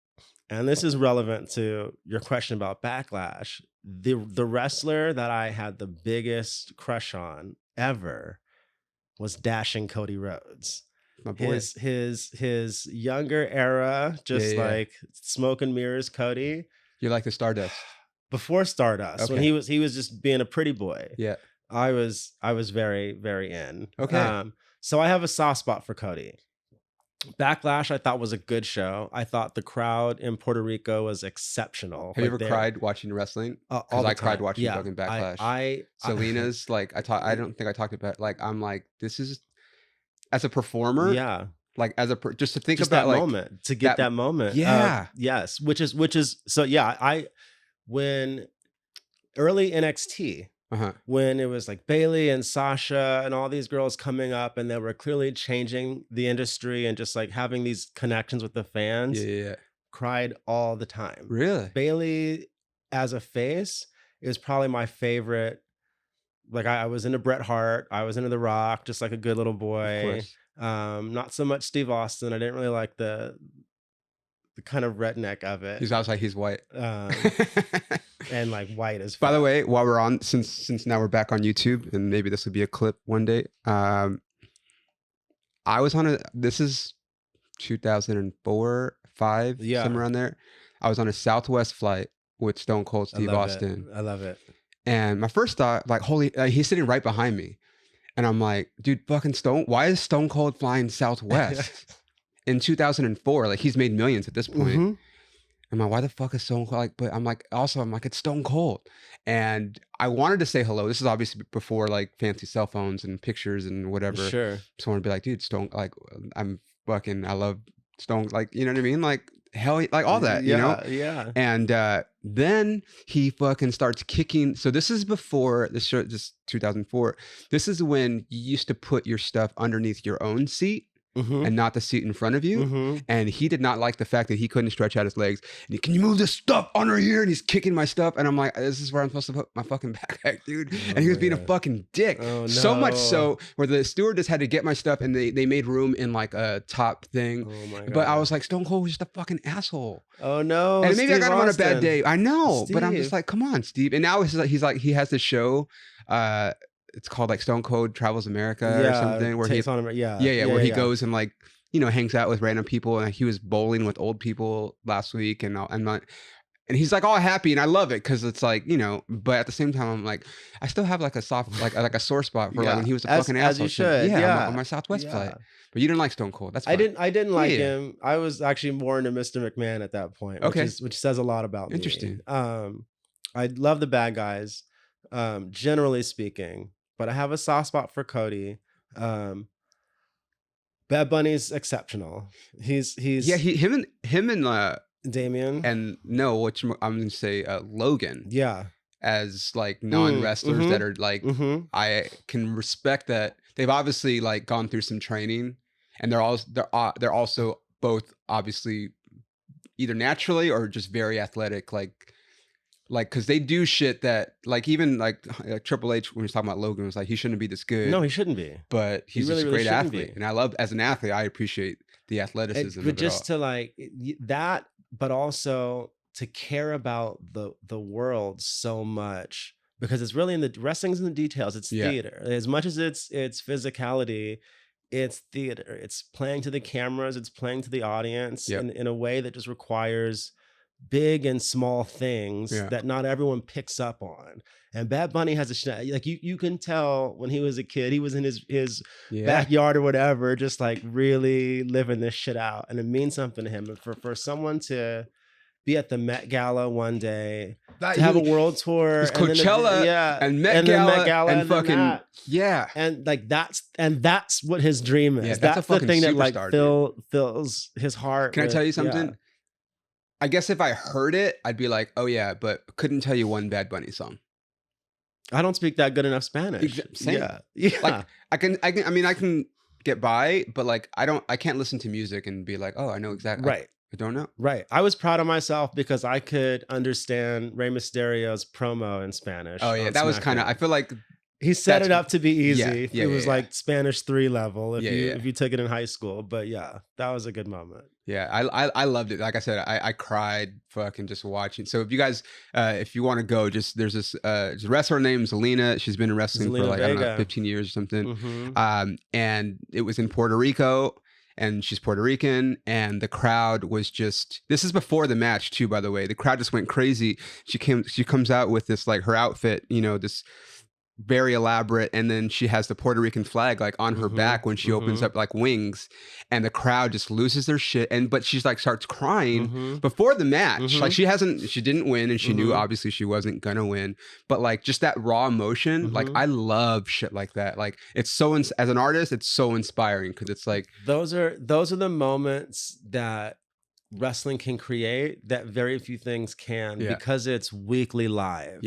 Speaker 2: and this is relevant to your question about Backlash, the wrestler that I had the biggest crush on ever was Dashing Cody Rhodes.
Speaker 1: My boy.
Speaker 2: His younger era, just like smoke and mirrors Cody.
Speaker 1: You're like the Stardust.
Speaker 2: Before Stardust, when he was just being a pretty boy.
Speaker 1: Yeah.
Speaker 2: I was very, very in.
Speaker 1: Okay.
Speaker 2: So I have a soft spot for Cody. Backlash, I thought was a good show. I thought the crowd in Puerto Rico was exceptional.
Speaker 1: Have you ever cried watching wrestling? Because I cried watching fucking Backlash. Selena's like I don't think I talked about like I'm like this is as a performer.
Speaker 2: Yeah.
Speaker 1: Like as just to think
Speaker 2: just
Speaker 1: about
Speaker 2: that
Speaker 1: like
Speaker 2: moment to get that moment.
Speaker 1: Yeah.
Speaker 2: Yes. Which is so yeah. When early NXT. When it was like Bailey and Sasha and all these girls coming up and they were clearly changing the industry and just like having these connections with the fans.
Speaker 1: Yeah.
Speaker 2: Cried all the time.
Speaker 1: Really?
Speaker 2: Bailey as a face is probably my favorite. Like I was into Bret Hart. I was into The Rock, just like a good little boy.
Speaker 1: Of course.
Speaker 2: Not so much Steve Austin. I didn't really like the the kind of redneck of it.
Speaker 1: He's also like he's white.
Speaker 2: And like white as fuck.
Speaker 1: By the way, while we're on, since now we're back on YouTube, and maybe this will be a clip one day. I was on this is 2004, 5, somewhere around there. I was on a Southwest flight with Stone Cold Steve Austin.
Speaker 2: I love it.
Speaker 1: And my first thought, like, holy, he's sitting right behind me. And I'm like, dude, fucking why is Stone Cold flying Southwest in 2004? Like, he's made millions at this point.
Speaker 2: Mm-hmm.
Speaker 1: I'm like, why the fuck is Stone Cold? Like, but I'm like, it's Stone Cold. And I wanted to say hello. This is obviously before like fancy cell phones and pictures and whatever.
Speaker 2: Sure.
Speaker 1: So I want to be like, dude, I love Stone, like, you know what I mean? Like, hell, like all that, you know?
Speaker 2: Yeah.
Speaker 1: And then he fucking starts kicking. So this is before this show, just 2004. This is when you used to put your stuff underneath your own seat. Mm-hmm. And not the seat in front of you. Mm-hmm. And he did not like the fact that he couldn't stretch out his legs. And he, can you move this stuff under here? And he's kicking my stuff. And I'm like, this is where I'm supposed to put my fucking backpack, dude. And he was being a fucking dick.
Speaker 2: Oh, no.
Speaker 1: So much so where the stewardess had to get my stuff and they made room in like a top thing.
Speaker 2: Oh my God.
Speaker 1: But I was like, Stone Cold was just a fucking asshole.
Speaker 2: Oh no.
Speaker 1: And maybe
Speaker 2: Steve
Speaker 1: I got him
Speaker 2: Austin.
Speaker 1: on a bad day. I know.
Speaker 2: Steve.
Speaker 1: But I'm just like, come on, Steve. And now he's like, he has this show. It's called like Stone Cold Travels America or something. Where
Speaker 2: takes
Speaker 1: he,
Speaker 2: on him.
Speaker 1: Where he goes and like, you know, hangs out with random people, and he was bowling with old people last week, and he's like all happy, and I love it because it's like, you know, but at the same time, I'm like, I still have like a soft, like a sore spot for like when he was a fucking asshole.
Speaker 2: As you should,
Speaker 1: on my Southwest flight. But you didn't like Stone Cold. That's fine.
Speaker 2: I didn't like him. I was actually more into Mr. McMahon at that point, which says a lot about me.
Speaker 1: Interesting.
Speaker 2: I love the bad guys, generally speaking, but I have a soft spot for Cody. Bad Bunny's exceptional. He's
Speaker 1: him and
Speaker 2: Damien
Speaker 1: and I'm gonna say Logan.
Speaker 2: Yeah,
Speaker 1: as like non-wrestlers that are like, I can respect that they've obviously like gone through some training, and they're also both obviously either naturally or just very athletic, like because they do shit that like even like Triple H when he was talking about Logan was like, he shouldn't be this good.
Speaker 2: No, he shouldn't be.
Speaker 1: But he's just a great athlete, and I love, as an athlete, I appreciate the athleticism.
Speaker 2: But just to like that, but also to care about the world so much, because it's really in the wrestling's in the details. It's theater as much as it's physicality. It's theater. It's playing to the cameras. It's playing to the audience in a way that just requires big and small things that not everyone picks up on. And Bad Bunny has like you can tell when he was a kid, he was in his backyard or whatever, just like really living this shit out, and it means something to him. And for someone to be at the Met Gala one day, to have a world tour,
Speaker 1: Coachella, and Met Gala, and fucking
Speaker 2: and like that's what his dream is. That's the thing that like fills his heart.
Speaker 1: Can I tell you something? I guess if I heard it, I'd be like, oh yeah, but couldn't tell you one Bad Bunny song.
Speaker 2: I don't speak that good enough Spanish.
Speaker 1: Same. Yeah. Like I can get by, but like I can't listen to music and be like, oh, I know exactly.
Speaker 2: Right.
Speaker 1: I don't know.
Speaker 2: Right. I was proud of myself because I could understand Rey Mysterio's promo in Spanish.
Speaker 1: Oh yeah, that was kind of, I feel like
Speaker 2: he set it up to be easy. It was like Spanish 3 level if you took it in high school. But yeah, that was a good moment.
Speaker 1: Yeah, I loved it. Like I said, I cried fucking just watching. So if you guys, if you want to go, there's this wrestler named Zelina. She's been in wrestling for like, I don't know, 15 years or something. And it was in Puerto Rico. And she's Puerto Rican, and the crowd was just, this is before the match too, by the way. The crowd just went crazy. She comes out with this, like, her outfit, you know, this very elaborate, and then she has the Puerto Rican flag like on her back when she opens up like wings, and the crowd just loses their shit. But she's like starts crying before the match. Like she didn't win, and she knew obviously she wasn't gonna win, but like just that raw emotion, like I love shit like that. Like it's so as an artist, it's so inspiring, because it's like
Speaker 2: those are the moments that wrestling can create that very few things can, because it's weekly live.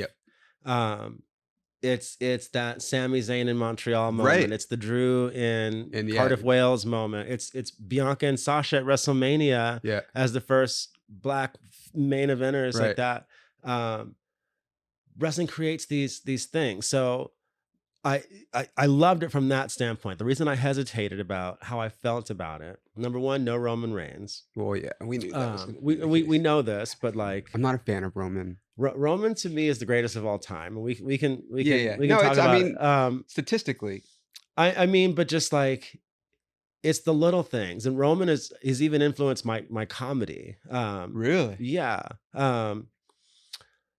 Speaker 2: It's that Sami Zayn in Montreal moment. Right. It's the Drew in Cardiff, Wales moment. It's Bianca and Sasha at WrestleMania as the first Black main eventers like that. Wrestling creates these things. So I loved it from that standpoint. The reason I hesitated about how I felt about it, number one, no Roman Reigns.
Speaker 1: Well, yeah, we knew that was going to be the
Speaker 2: we
Speaker 1: case.
Speaker 2: know this, but like,
Speaker 1: I'm not a fan of Roman.
Speaker 2: Roman to me is the greatest of all time. We can
Speaker 1: No,
Speaker 2: talk about
Speaker 1: I mean,
Speaker 2: it.
Speaker 1: Statistically,
Speaker 2: I mean, but just like, it's the little things, and Roman is even influenced my comedy.
Speaker 1: really,
Speaker 2: Yeah.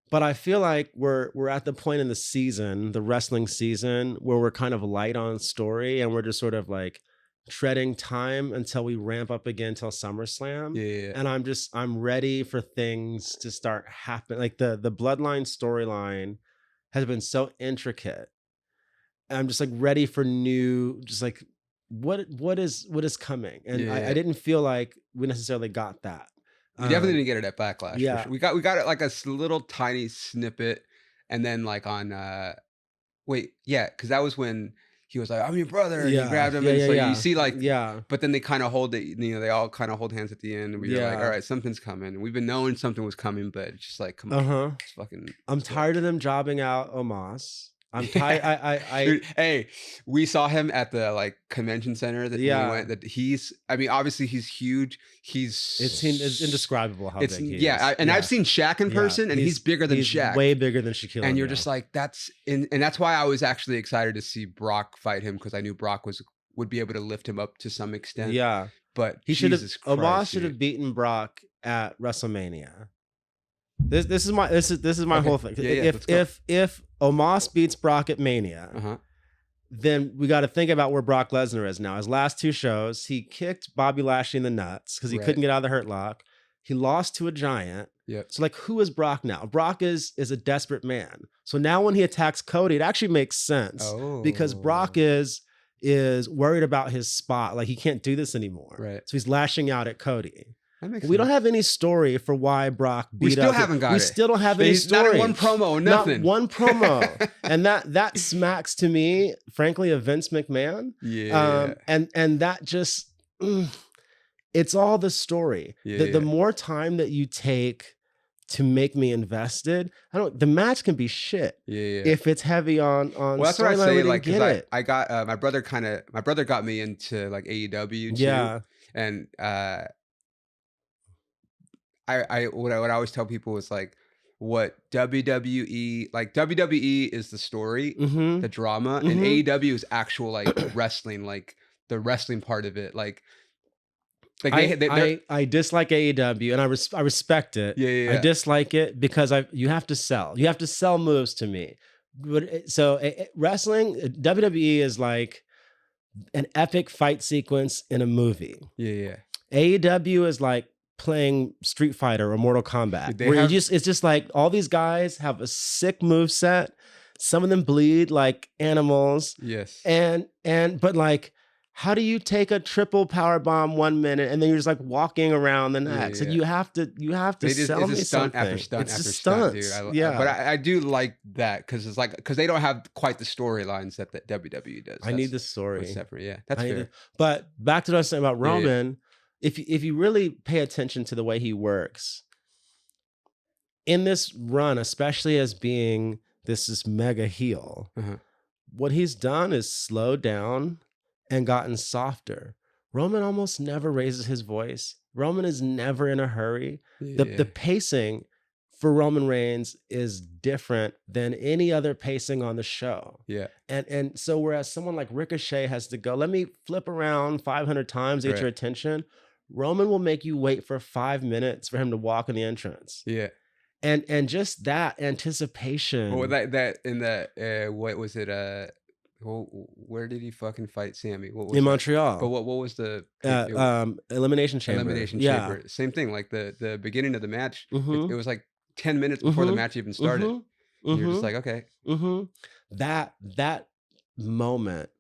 Speaker 2: But I feel like we're at the point in the season, the wrestling season, where we're kind of light on story, and we're just sort of like treading time until we ramp up again till SummerSlam.
Speaker 1: Yeah.
Speaker 2: And I'm ready for things to start happening. Like the Bloodline storyline has been so intricate. And I'm just like ready for new, just like what is coming. And I didn't feel like we necessarily got that.
Speaker 1: We definitely didn't get it at Backlash.
Speaker 2: Yeah.
Speaker 1: For sure. We got it like a little tiny snippet, and then like on because that was when he was like, "I'm your brother," and he grabbed him, and so you see like, but then they kind of hold it, they all kind of hold hands at the end, and we're like, all right, something's coming. We've been knowing something was coming, but it's just like, come on, it's fucking.
Speaker 2: I'm tired of them jobbing out Omos. I'm tired.
Speaker 1: Dude, hey, we saw him at the like convention center that we went. That obviously he's huge. It's
Speaker 2: indescribable how big he is.
Speaker 1: I've seen Shaq in person, and he's bigger than Shaq.
Speaker 2: Way bigger than Shaquille.
Speaker 1: And you're just like, and that's why I was actually excited to see Brock fight him, because I knew Brock would be able to lift him up to some extent.
Speaker 2: Yeah,
Speaker 1: but
Speaker 2: he should have. Omos should have beaten Brock at WrestleMania. This is my whole thing. If Omos beats Brock at Mania, then we got to think about where Brock Lesnar is now. His last two shows, he kicked Bobby Lashley in the nuts because he couldn't get out of the Hurt Lock. He lost to a giant.
Speaker 1: Yep.
Speaker 2: So like, who is Brock now? Brock is a desperate man. So now when he attacks Cody, it actually makes sense because Brock is worried about his spot. Like, he can't do this anymore.
Speaker 1: Right.
Speaker 2: So he's lashing out at Cody.
Speaker 1: We
Speaker 2: don't have any story for why Brock beat up.
Speaker 1: We still haven't got it.
Speaker 2: We still don't have any story.
Speaker 1: Not one promo, nothing.
Speaker 2: Not one promo. And that smacks to me, frankly, of Vince McMahon.
Speaker 1: Yeah.
Speaker 2: And that just, it's all the story. The more time that you take to make me invested, the match can be shit.
Speaker 1: Yeah.
Speaker 2: If it's heavy on
Speaker 1: well, that's what I say. Like,
Speaker 2: because
Speaker 1: I got my brother got me into like AEW too.
Speaker 2: Yeah.
Speaker 1: And what I always tell people is like, what WWE is the story, the drama, and AEW is actual like wrestling, like the wrestling part of it. Like
Speaker 2: I dislike AEW, and I respect it.
Speaker 1: Yeah.
Speaker 2: I dislike it because you have to sell. You have to sell moves to me. But wrestling, WWE is like an epic fight sequence in a movie.
Speaker 1: Yeah.
Speaker 2: AEW is like playing Street Fighter or Mortal Kombat, it's just like all these guys have a sick move set. Some of them bleed like animals.
Speaker 1: Yes.
Speaker 2: But like, how do you take a triple power bomb 1 minute and then you're just like walking around the next? And you have to sell me
Speaker 1: stunt
Speaker 2: something.
Speaker 1: after stunt
Speaker 2: It's
Speaker 1: after
Speaker 2: just
Speaker 1: stunt,
Speaker 2: stunts.
Speaker 1: dude. But I do like that because it's like, because they don't have quite the storylines that WWE does.
Speaker 2: I need the story.
Speaker 1: Separate. Yeah, that's fair.
Speaker 2: But back to what I was saying about Roman. If you really pay attention to the way he works in this run, especially as being this mega heel, what he's done is slowed down and gotten softer. Roman almost never raises his voice. Roman is never in a hurry. The pacing for Roman Reigns is different than any other pacing on the show.
Speaker 1: Yeah.
Speaker 2: And so whereas someone like Ricochet has to go, let me flip around 500 times to get your attention, Roman will make you wait for 5 minutes for him to walk in the entrance.
Speaker 1: Yeah.
Speaker 2: And just that anticipation.
Speaker 1: Well, that in the what was it? Where did he fucking fight Sammy? What was
Speaker 2: in Montreal.
Speaker 1: But what was the
Speaker 2: Elimination Chamber?
Speaker 1: Elimination Chamber. Same thing. Like the beginning of the match. It was like 10 minutes before the match even started. You're just like, okay.
Speaker 2: That moment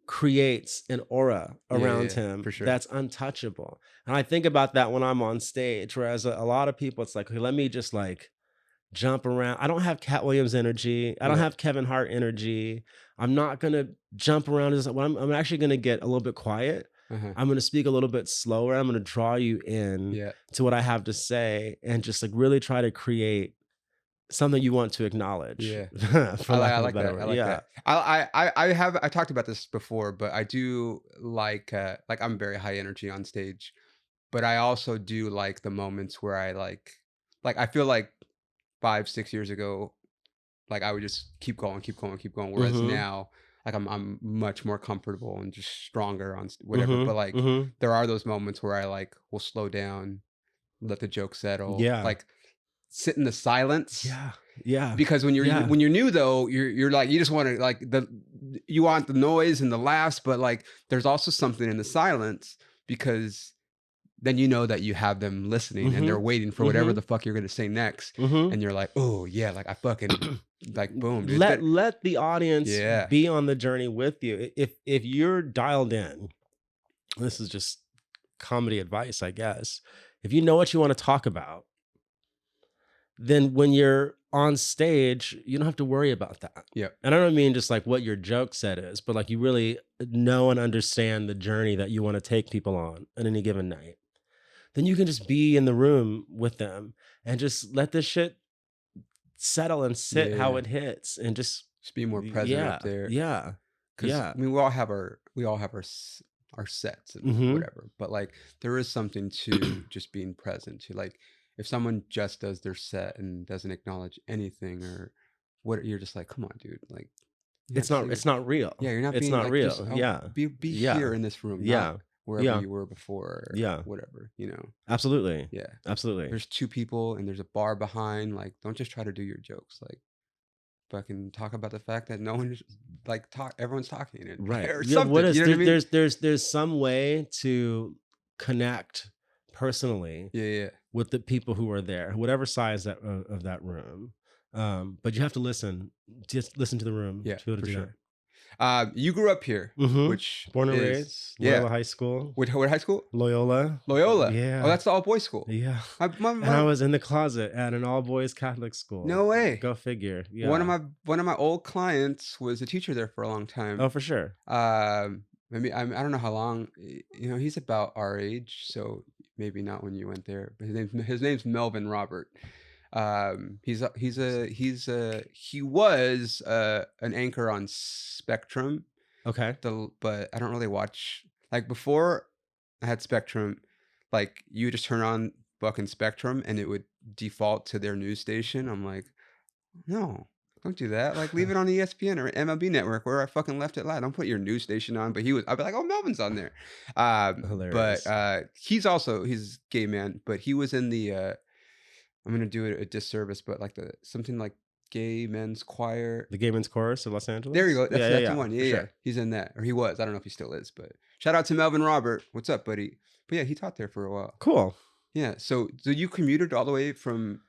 Speaker 2: creates an aura around him
Speaker 1: for sure.
Speaker 2: That's untouchable. And I think about that when I'm on stage, whereas a lot of people, it's like, okay, let me just like jump around. I don't have Cat Williams energy. I don't have Kevin Hart energy. I'm not going to jump around. I'm actually going to get a little bit quiet. I'm going to speak a little bit slower. I'm going to draw you in to what I have to say and just like really try to create something you want to acknowledge.
Speaker 1: Yeah.
Speaker 2: For lack of a better word.
Speaker 1: I like that. I talked about this before, but I do like I'm very high energy on stage, but I also do like the moments where I I feel like 5, 6 years ago, like I would just keep going, keep going, keep going. Whereas
Speaker 2: Mm-hmm.
Speaker 1: now, like I'm much more comfortable and just stronger on whatever. But like
Speaker 2: Mm-hmm.
Speaker 1: there are those moments where I will slow down, let the joke settle,
Speaker 2: Yeah.
Speaker 1: like sit in the silence.
Speaker 2: Yeah. Yeah.
Speaker 1: Because when you're new though, you're like you just want to you want the noise and the laughs, but like there's also something in the silence because then you know that you have them listening and they're waiting for whatever the fuck you're gonna say next, and you're like, oh yeah, like I fucking like boom, dude.
Speaker 2: Let the audience be on the journey with you. If you're dialed in, this is just comedy advice, I guess. If you know what you want to talk about, then when you're on stage, you don't have to worry about that.
Speaker 1: Yeah.
Speaker 2: And I don't mean just like what your joke set is, but like you really know and understand the journey that you want to take people on any given night. Then you can just be in the room with them and just let this shit settle and sit how it hits and just
Speaker 1: be more present up there.
Speaker 2: Yeah.
Speaker 1: Because I mean, we all have our our sets and whatever, but like there is something to just being present. To like if someone just does their set and doesn't acknowledge anything or what, you're just like, come on, dude, like
Speaker 2: it's not real.
Speaker 1: Yeah, you're not.
Speaker 2: It's
Speaker 1: being
Speaker 2: not
Speaker 1: like,
Speaker 2: real.
Speaker 1: Just,
Speaker 2: Be
Speaker 1: here in this room. Not wherever you were before. Or whatever. You know.
Speaker 2: Absolutely.
Speaker 1: Yeah.
Speaker 2: Absolutely.
Speaker 1: There's two people and there's a bar behind. Like, don't just try to do your jokes. Like, fucking talk about the fact that no one's everyone's talking
Speaker 2: right
Speaker 1: or
Speaker 2: yeah,
Speaker 1: something.
Speaker 2: what is
Speaker 1: you know what I mean?
Speaker 2: There's some way to connect personally with the people who are there, whatever size of that room, but you have to just listen to the room to be able to do
Speaker 1: sure. You grew up here, which
Speaker 2: born and raised Loyola High School.
Speaker 1: What high school?
Speaker 2: Loyola.
Speaker 1: Yeah. Oh, that's the all boys school.
Speaker 2: Yeah. And I was in the closet at an all boys Catholic school.
Speaker 1: No way.
Speaker 2: Go figure. Yeah.
Speaker 1: One of my old clients was a teacher there for a long time.
Speaker 2: Oh, for sure.
Speaker 1: Maybe I don't know how long. You know, he's about our age, so maybe not when you went there. But his name's Melvin Robert. He was an anchor on Spectrum.
Speaker 2: Okay.
Speaker 1: But I don't really watch, like before I had Spectrum, like you just turn on fucking Spectrum and it would default to their news station. I'm like, no, don't do that. Like leave it on ESPN or MLB Network where I fucking left it live. Don't put your news station on. But I'd be like, oh, Melvin's on there.
Speaker 2: Hilarious.
Speaker 1: But he's a gay man, but he was in the I'm gonna do it a disservice, but like something like Gay Men's Choir.
Speaker 2: The Gay Men's Chorus of Los Angeles?
Speaker 1: There you go. That's the one. Yeah, sure. He's in that. Or he was. I don't know if he still is, but shout out to Melvin Robert. What's up, buddy? But yeah, he taught there for a while.
Speaker 2: Cool.
Speaker 1: Yeah. So you commuted all the way from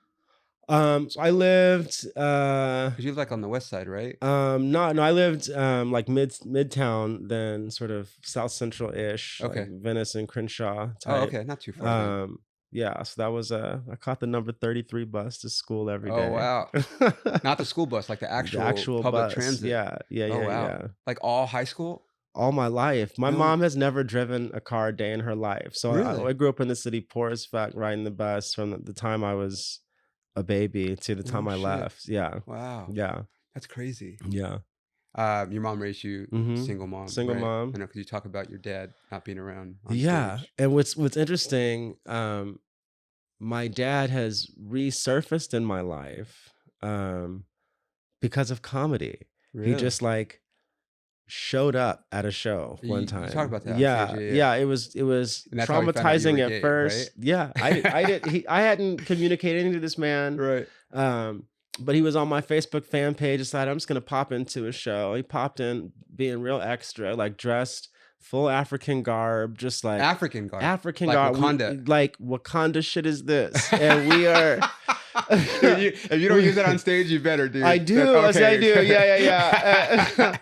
Speaker 2: so I lived
Speaker 1: because you live like on the west side, right?
Speaker 2: No, I lived like midtown, then sort of south central ish.
Speaker 1: Okay.
Speaker 2: Like Venice and Crenshaw type.
Speaker 1: Oh, okay, not too far.
Speaker 2: Yeah, so that was I caught the number 33 bus to school every day.
Speaker 1: Oh wow. Not the school bus, like the actual public
Speaker 2: bus.
Speaker 1: transit.
Speaker 2: Yeah.
Speaker 1: Oh wow.
Speaker 2: Yeah.
Speaker 1: Like all high school?
Speaker 2: All my life. My mom has never driven a car a day in her life. So
Speaker 1: really?
Speaker 2: I grew up in the city, poor as fuck, riding the bus from the time I was a baby to the time I left. Yeah.
Speaker 1: Wow.
Speaker 2: Yeah.
Speaker 1: That's crazy.
Speaker 2: Yeah.
Speaker 1: Your mom raised you single mom.
Speaker 2: Single
Speaker 1: right?
Speaker 2: mom.
Speaker 1: I know, because you talk about your dad not being around on
Speaker 2: stage. And what's interesting, my dad has resurfaced in my life because of comedy. Really? He just like showed up at a show one time.
Speaker 1: You talk about that.
Speaker 2: Yeah. It was traumatizing at first. Right? Yeah, I hadn't communicated to this man.
Speaker 1: Right.
Speaker 2: But he was on my Facebook fan page. Decided I'm just gonna pop into a show. He popped in, being real extra, like dressed full African garb, just like
Speaker 1: African garb,
Speaker 2: Wakanda. Like Wakanda shit is this, and we are.
Speaker 1: If you don't use it on stage, you better, dude.
Speaker 2: I do. Okay. I do. Yeah.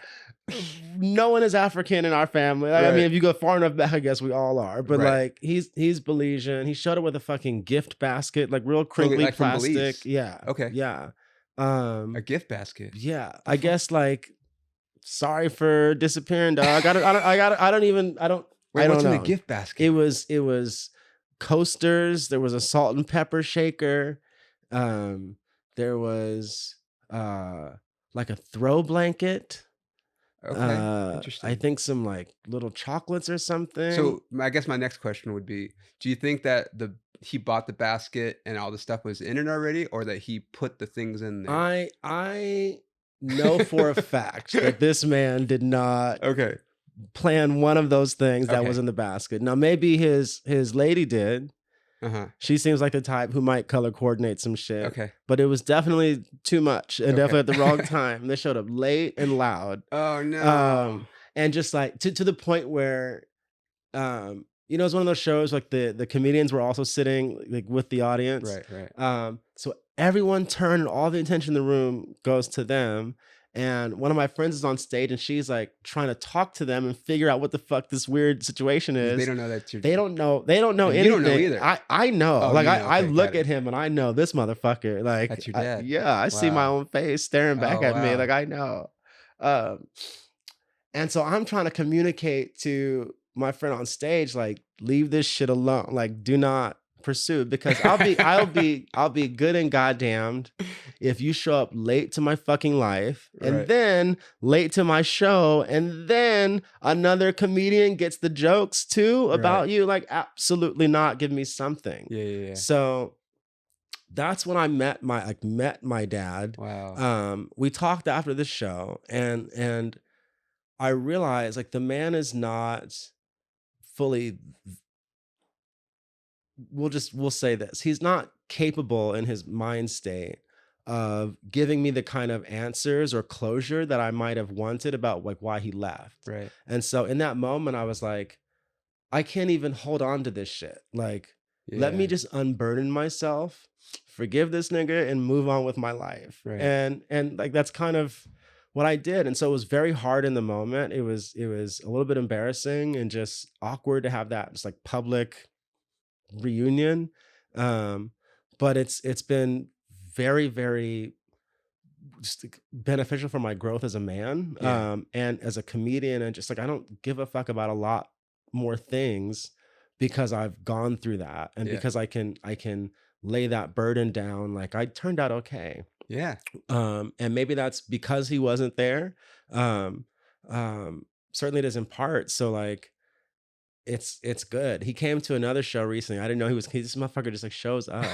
Speaker 2: No one is African in our family. Like, right. I mean, if you go far enough back, I guess we all are. But like, he's Belizean. He showed up with a fucking gift basket, like real crinkly like plastic. Yeah.
Speaker 1: Okay.
Speaker 2: Yeah.
Speaker 1: A gift basket.
Speaker 2: Yeah. I guess like, sorry for disappearing, dog. I don't know.
Speaker 1: What's in the gift basket?
Speaker 2: It was coasters. There was a salt and pepper shaker. There was like a throw blanket.
Speaker 1: Okay, interesting.
Speaker 2: I think some like little chocolates or something.
Speaker 1: So I guess my next question would be: do you think that he bought the basket and all the stuff was in it already, or that he put the things in there?
Speaker 2: I know for a fact that this man did not
Speaker 1: Okay.
Speaker 2: plan one of those things that
Speaker 1: Okay.
Speaker 2: was in the basket. Now maybe his lady did. She seems like the type who might color coordinate some shit.
Speaker 1: Okay.
Speaker 2: But it was definitely too much and definitely at the wrong time. They showed up late and loud.
Speaker 1: Oh no.
Speaker 2: And just like to the point where you know, it's one of those shows like the comedians were also sitting like with the audience.
Speaker 1: Right.
Speaker 2: So everyone turned and all the attention in the room goes to them. And one of my friends is on stage and she's like trying to talk to them and figure out what the fuck this weird situation is.
Speaker 1: They don't know that
Speaker 2: they don't know anything.
Speaker 1: You don't know either.
Speaker 2: I know.
Speaker 1: Oh,
Speaker 2: like
Speaker 1: you know.
Speaker 2: I
Speaker 1: Okay,
Speaker 2: look at him and I know this motherfucker. Like
Speaker 1: that's your dad.
Speaker 2: I see my own face staring back at me. Like I know. And so I'm trying to communicate to my friend on stage, like, leave this shit alone. Like, do not pursue it, because I'll be good and goddamned if you show up late to my fucking life and then late to my show and then another comedian gets the jokes too about you. Like, absolutely not. Give me something.
Speaker 1: Yeah.
Speaker 2: So that's when I met my dad.
Speaker 1: Wow.
Speaker 2: We talked after the show and I realized like the man is not fully, we'll say this, he's not capable in his mind state of giving me the kind of answers or closure that I might have wanted about like why he left.
Speaker 1: Right.
Speaker 2: And so in that moment I was like, I can't even hold on to this shit. Like, let me just unburden myself, forgive this nigga and move on with my life.
Speaker 1: Right.
Speaker 2: And like that's kind of what I did. And so it was very hard in the moment. It was a little bit embarrassing and just awkward to have that just like public reunion. But it's been very, very just beneficial for my growth as a man. And as a comedian, and just like I don't give a fuck about a lot more things because I've gone through that and because I can lay that burden down. Like I turned out okay.
Speaker 1: Yeah.
Speaker 2: And maybe that's because he wasn't there. Certainly it is in part. So like, it's good. He came to another show recently. I didn't know this motherfucker just like shows up.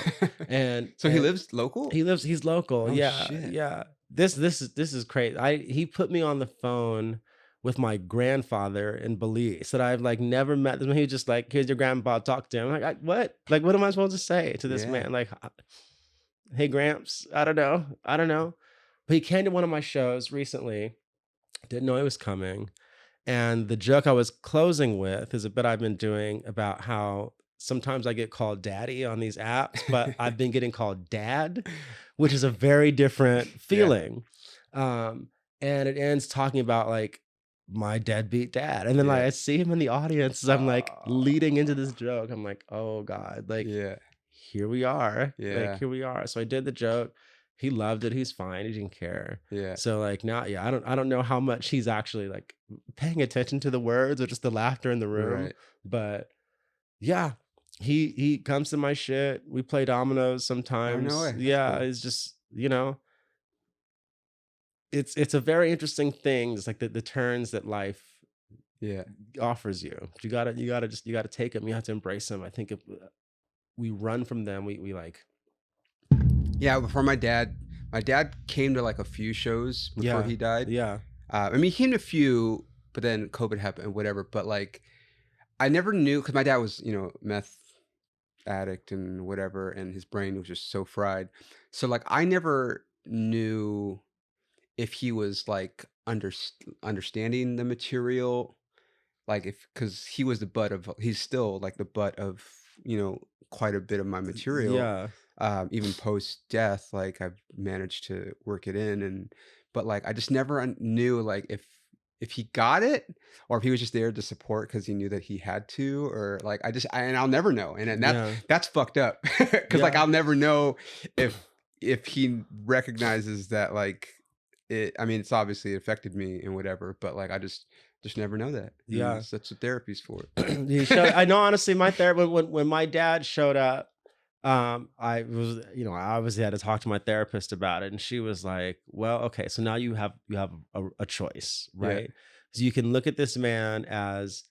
Speaker 2: And
Speaker 1: so he lives local?
Speaker 2: He's local.
Speaker 1: Oh,
Speaker 2: yeah.
Speaker 1: shit.
Speaker 2: Yeah. This is crazy. He put me on the phone with my grandfather in Belize that I've like never met. He was just like, here's your grandpa, talk to him. I'm like, what? Like, what am I supposed to say to this man? Like, hey, Gramps, I don't know. But he came to one of my shows recently. Didn't know he was coming. And the joke I was closing with is a bit I've been doing about how sometimes I get called daddy on these apps, but I've been getting called dad, which is a very different feeling. And it ends talking about like my deadbeat dad. And then like I see him in the audience as I'm like leading into this joke. I'm like, oh God, like here we are. Like here we are. So I did the joke. He loved it. He's fine. He didn't care. So like now, I don't know how much he's actually like paying attention to the words or just the laughter in the room. But yeah, he comes to my shit. We play dominoes sometimes.
Speaker 1: Oh, no way.
Speaker 2: Yeah, cool. It's just, you know, it's a very interesting thing. It's like the turns that life offers you. You gotta take them. You have to embrace them. I think if we run from them, we like.
Speaker 1: Yeah, before my dad came to like a few shows before he died. I mean, he came to a few, but then COVID happened and whatever. But like, I never knew, because my dad was, you know, meth addict and whatever, and his brain was just so fried. So like, I never knew if he was like understanding the material, like because he's still like the butt of, you know, quite a bit of my material. Even post death, like I've managed to work it in, but like I just never knew like if he got it or if he was just there to support because he knew that he had to, or like and I'll never know, and that's fucked up because like I'll never know if he recognizes that like it. I mean, it's obviously affected me and whatever, but like I just never know that. That's what therapy's for.
Speaker 2: I know, honestly, my therapy when my dad showed up. I was, I obviously had to talk to my therapist about it, and she was like, "Well, okay, so now you have a choice,
Speaker 1: Yeah.
Speaker 2: right? So you can look at this man as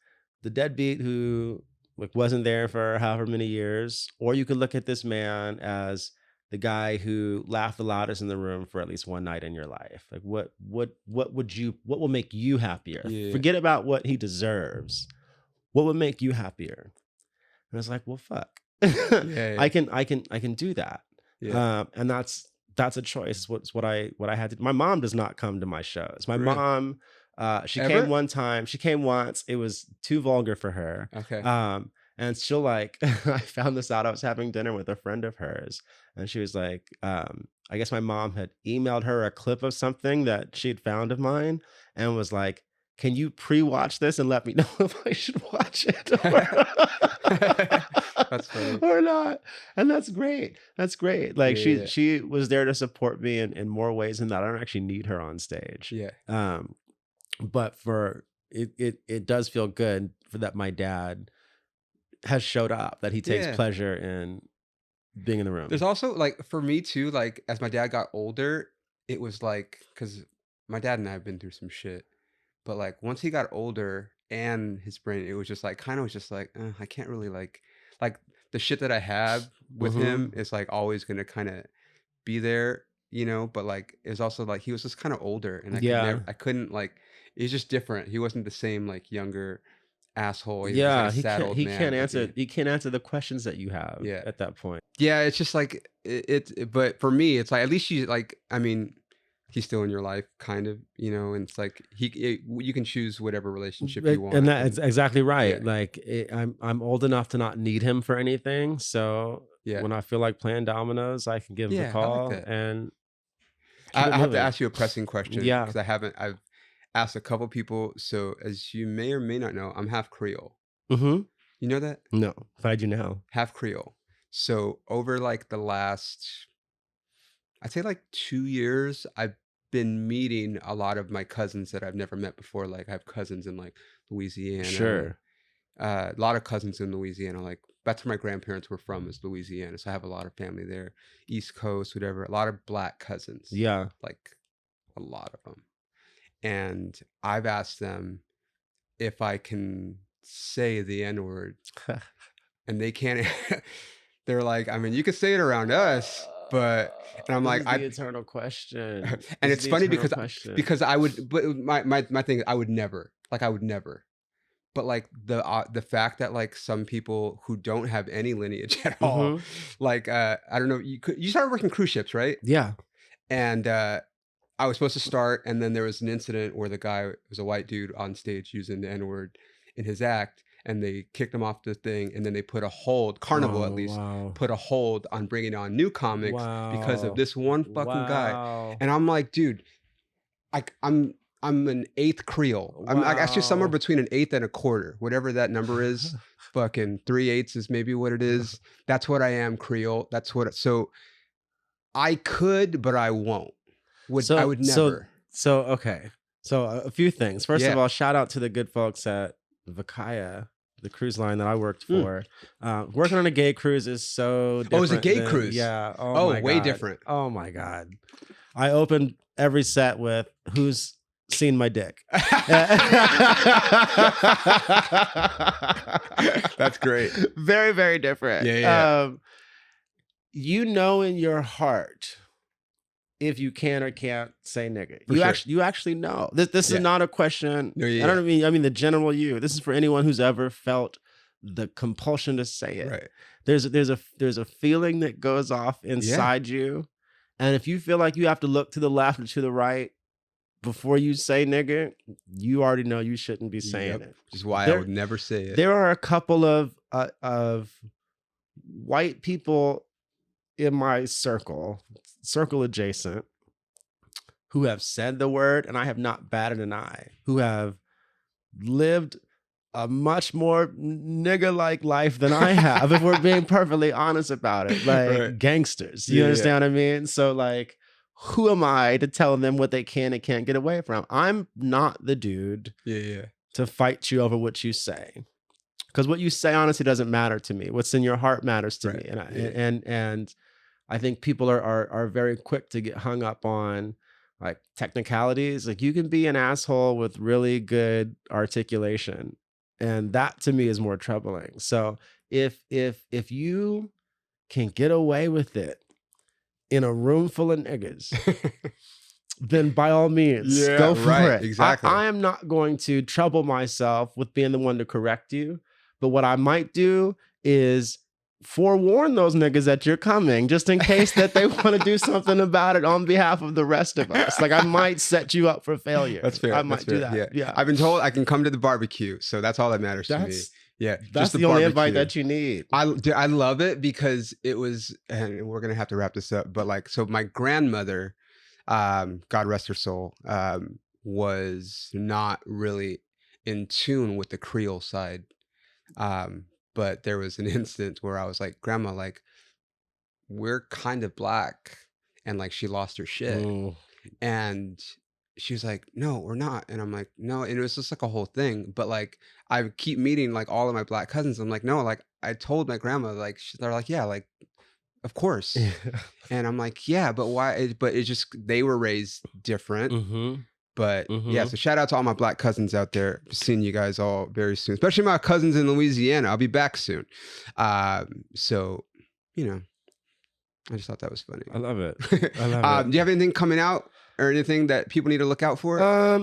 Speaker 2: the deadbeat who like wasn't there for however many years, or you could look at this man as the guy who laughed the loudest in the room for at least one night in your life. Like, what will make you happier?
Speaker 1: Yeah.
Speaker 2: Forget about what he deserves. What would make you happier?" And I was like, "Well, fuck."
Speaker 1: Yeah.
Speaker 2: I can do that.
Speaker 1: Yeah.
Speaker 2: And that's a choice. What I had to do. My mom does not come to my shows. My
Speaker 1: Really?
Speaker 2: mom, she
Speaker 1: Ever?
Speaker 2: came one time. She came once. It was too vulgar for her.
Speaker 1: Okay.
Speaker 2: And she'll like, I found this out. I was having dinner with a friend of hers, and she was like, I guess my mom had emailed her a clip of something that she had found of mine, and was like, "Can you pre-watch this and let me know if I should watch it
Speaker 1: That's funny.
Speaker 2: or not?" And that's great. That's great. Like
Speaker 1: Yeah.
Speaker 2: she was there to support me in more ways than that. I don't actually need her on stage.
Speaker 1: Yeah.
Speaker 2: But for it does feel good for that my dad has showed up, that he takes
Speaker 1: Yeah.
Speaker 2: pleasure in being in the room.
Speaker 1: There's also like for me too, like as my dad got older, it was like because my dad and I have been through some shit, but like once he got older and his brain, it was just like kind of was just like I can't really like the shit that I have with him is like always gonna kind of be there, But like it's also like he was just kind of older, and I couldn't like it's just different. He wasn't the same like younger asshole. He was just like
Speaker 2: Yeah,
Speaker 1: a sad old
Speaker 2: he
Speaker 1: man
Speaker 2: can't
Speaker 1: at the
Speaker 2: answer
Speaker 1: end.
Speaker 2: he can't answer the questions that you have
Speaker 1: Yeah.
Speaker 2: at that point.
Speaker 1: Yeah, it's just like but for me, it's like at least you like. I mean, he's still in your life, kind of, and it's like you can choose whatever relationship you want,
Speaker 2: And that's exactly right.
Speaker 1: yeah.
Speaker 2: Like I'm old enough to not need him for anything. So
Speaker 1: Yeah,
Speaker 2: when I feel like playing dominoes, I can give him a
Speaker 1: yeah, I like
Speaker 2: call
Speaker 1: that.
Speaker 2: and keep it
Speaker 1: I have to
Speaker 2: moving.
Speaker 1: ask you a pressing question
Speaker 2: Yeah.
Speaker 1: because I've asked a couple people. So as you may or may not know, I'm half Creole.
Speaker 2: Mm-hmm.
Speaker 1: You know that?
Speaker 2: No, but I do now.
Speaker 1: Half Creole. So over like the last, I'd say like 2 years, I've been meeting a lot of my cousins that I've never met before. Like I have cousins in like Louisiana.
Speaker 2: Sure.
Speaker 1: A lot of cousins in Louisiana. Like that's where my grandparents were from, is Louisiana. So I have a lot of family there, East Coast, whatever. A lot of black cousins.
Speaker 2: Yeah.
Speaker 1: Like a lot of them. And I've asked them if I can say the N word, and they can't. They're like, I mean, you could say it around us, but and I'm
Speaker 2: This
Speaker 1: like,
Speaker 2: is the eternal question.
Speaker 1: and
Speaker 2: This
Speaker 1: it's
Speaker 2: is the
Speaker 1: funny
Speaker 2: eternal
Speaker 1: because
Speaker 2: question.
Speaker 1: I would, but my thing, I would never, like, I would never. But like the fact that like some people who don't have any lineage at all, like I don't know, you started working cruise ships, right?
Speaker 2: Yeah.
Speaker 1: And I was supposed to start, and then there was an incident where the guy was a white dude on stage using the N word in his act, and they kicked him off the thing, and then they put a hold, Carnival at least, put a hold on bringing on new comics because of this one fucking guy. And I'm like, dude, I'm an eighth Creole. I'm like actually somewhere between an eighth and a quarter, whatever that number is. Fucking 3/8 is maybe what it is. That's what I am, Creole. That's what. So I could, but I won't. I would never.
Speaker 2: So okay. So a few things. First of
Speaker 1: Yeah.
Speaker 2: all, shout out to the good folks at Vakaya, the cruise line that I worked for. Working on a gay cruise is so different.
Speaker 1: Oh, it's a gay cruise.
Speaker 2: Yeah.
Speaker 1: Oh,
Speaker 2: my
Speaker 1: way
Speaker 2: God.
Speaker 1: different.
Speaker 2: Oh my God. I opened every set with "Who's seen my dick?"
Speaker 1: That's great.
Speaker 2: Very, very different.
Speaker 1: Yeah.
Speaker 2: In your heart if you can or can't say nigga. You actually know. This is not a question.
Speaker 1: No,
Speaker 2: I don't mean the general you. This is for anyone who's ever felt the compulsion to say it.
Speaker 1: Right.
Speaker 2: There's a feeling that goes off inside you. And if you feel like you have to look to the left or to the right before you say nigga, you already know you shouldn't be saying it.
Speaker 1: Which is why I would never say it.
Speaker 2: There are a couple of white people in my circle adjacent, who have said the word, and I have not batted an eye, who have lived a much more nigga-like life than I have, if we're being perfectly honest about it. Like gangsters. You understand what I mean? So like, who am I to tell them what they can and can't get away from? I'm not the dude to fight you over what you say. Because what you say honestly doesn't matter to me. What's in your heart matters to
Speaker 1: Right.
Speaker 2: me. And I think people are very quick to get hung up on like technicalities. Like you can be an asshole with really good articulation. And that to me is more troubling. So if you can get away with it in a room full of niggas, then by all means, go for it.
Speaker 1: Exactly.
Speaker 2: I am not going to trouble myself with being the one to correct you. But what I might do is forewarn those niggas that you're coming, just in case that they want to do something about it on behalf of the rest of us. Like I might set you up for failure.
Speaker 1: That's fair.
Speaker 2: I might do that. Yeah.
Speaker 1: I've been told I can come to the barbecue, so that's all that matters to me. Yeah,
Speaker 2: that's the only invite that you need.
Speaker 1: I love it because it was, and we're gonna have to wrap this up. But like, so my grandmother, God rest her soul, was not really in tune with the Creole side. But there was an instance where I was like, Grandma, like, we're kind of black. And like, she lost her shit. And she was like, no, we're not. And I'm like, no. And it was just like a whole thing. But like, I keep meeting like all of my black cousins. I'm like, no, like I told my grandma, like, they're like, yeah, like, of course. And I'm like, yeah, but why? But it's just, they were raised different. But yeah, so shout out to all my black cousins out there. Seeing you guys all very soon, especially my cousins in Louisiana. I'll be back soon. So, you know, I just thought that was funny.
Speaker 2: I love it. I love it.
Speaker 1: Do you have anything coming out or anything that people need to look out for?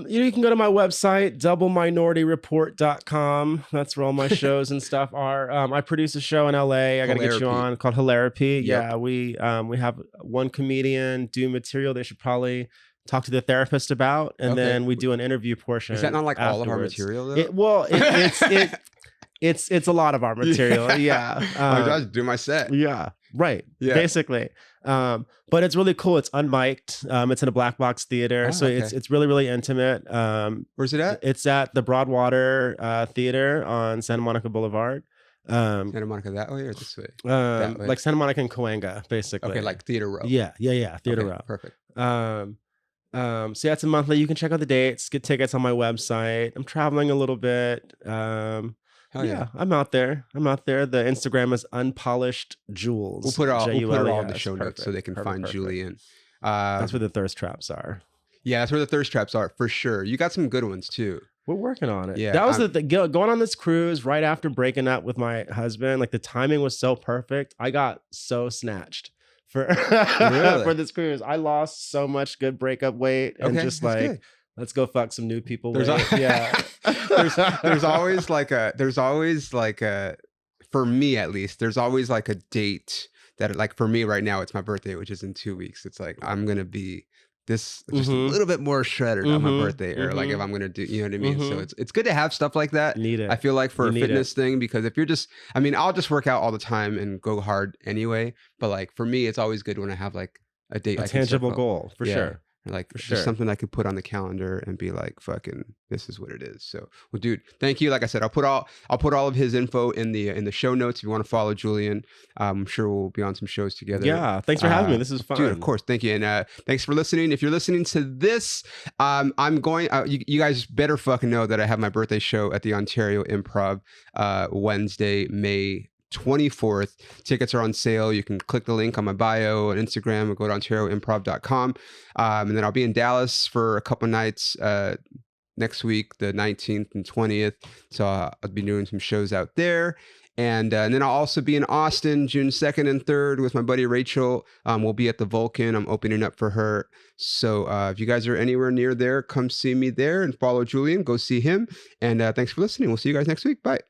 Speaker 2: You can go to my website, doubleminorityreport.com. That's where all my shows and stuff are. I produce a show in LA. I got to get you on called Hilarity. Yep. Yeah, we have one comedian do material they should probably talk to the therapist about, and then we do an interview portion.
Speaker 1: Is that not like
Speaker 2: afterwards.
Speaker 1: All of our material though?
Speaker 2: It's a lot of our material. Yeah.
Speaker 1: I just do my set.
Speaker 2: Yeah. Right. Yeah. Basically. But it's really cool. It's unmiked. It's in a black box theater. So it's really, really intimate.
Speaker 1: Where's it at?
Speaker 2: It's at the Broadwater Theater on Santa Monica Boulevard.
Speaker 1: Santa Monica that way or this way?
Speaker 2: Like Santa Monica and Cahuenga, basically.
Speaker 1: Okay, like Theater Row.
Speaker 2: Yeah. Theater Row.
Speaker 1: Perfect.
Speaker 2: So yeah, it's a monthly. You can check out the dates, get tickets on my website. I'm traveling a little bit. Hell yeah, I'm out there. The Instagram is Unpolished Jules.
Speaker 1: We'll put it all in the show notes so they can find Julian.
Speaker 2: That's where the thirst traps are.
Speaker 1: Yeah, that's where the thirst traps are for sure. You got some good ones too.
Speaker 2: We're working on it. Yeah, that was the thing. Going on this cruise right after breaking up with my husband. Like the timing was so perfect. I got so snatched for this cruise. I lost so much good breakup weight and just like. Good. Let's go fuck some new people. There's
Speaker 1: always like a for me at least, there's always like a date that like for me right now, it's my birthday, which is in 2 weeks. It's like, I'm going to be this just a little bit more shredded on my birthday or like if I'm going to do, you know what I mean? So it's good to have stuff like that.
Speaker 2: Need it.
Speaker 1: I feel like for a fitness thing, because if you're just, I mean, I'll just work out all the time and go hard anyway. But like for me, it's always good when I have like a date.
Speaker 2: A tangible goal for sure.
Speaker 1: Like just something I could put on the calendar and be like, fucking, this is what it is. So, well, dude, thank you. Like I said, I'll put all of his info in the show notes if you want to follow Julian. I'm sure we'll be on some shows together.
Speaker 2: Yeah, thanks for having me. This is fun,
Speaker 1: dude. Of course, thank you, and thanks for listening. If you're listening to this, I'm going. You guys better fucking know that I have my birthday show at the Ontario Improv Wednesday, May 24th. Tickets are on sale. You can click the link on my bio on Instagram or go to ontarioimprov.com. And then I'll be in Dallas for a couple nights next week, the 19th and 20th. So I'll be doing some shows out there. And then I'll also be in Austin June 2nd and 3rd with my buddy Rachel. We'll be at the Vulcan. I'm opening up for her. So if you guys are anywhere near there, come see me there and follow Julian. Go see him. And thanks for listening. We'll see you guys next week. Bye.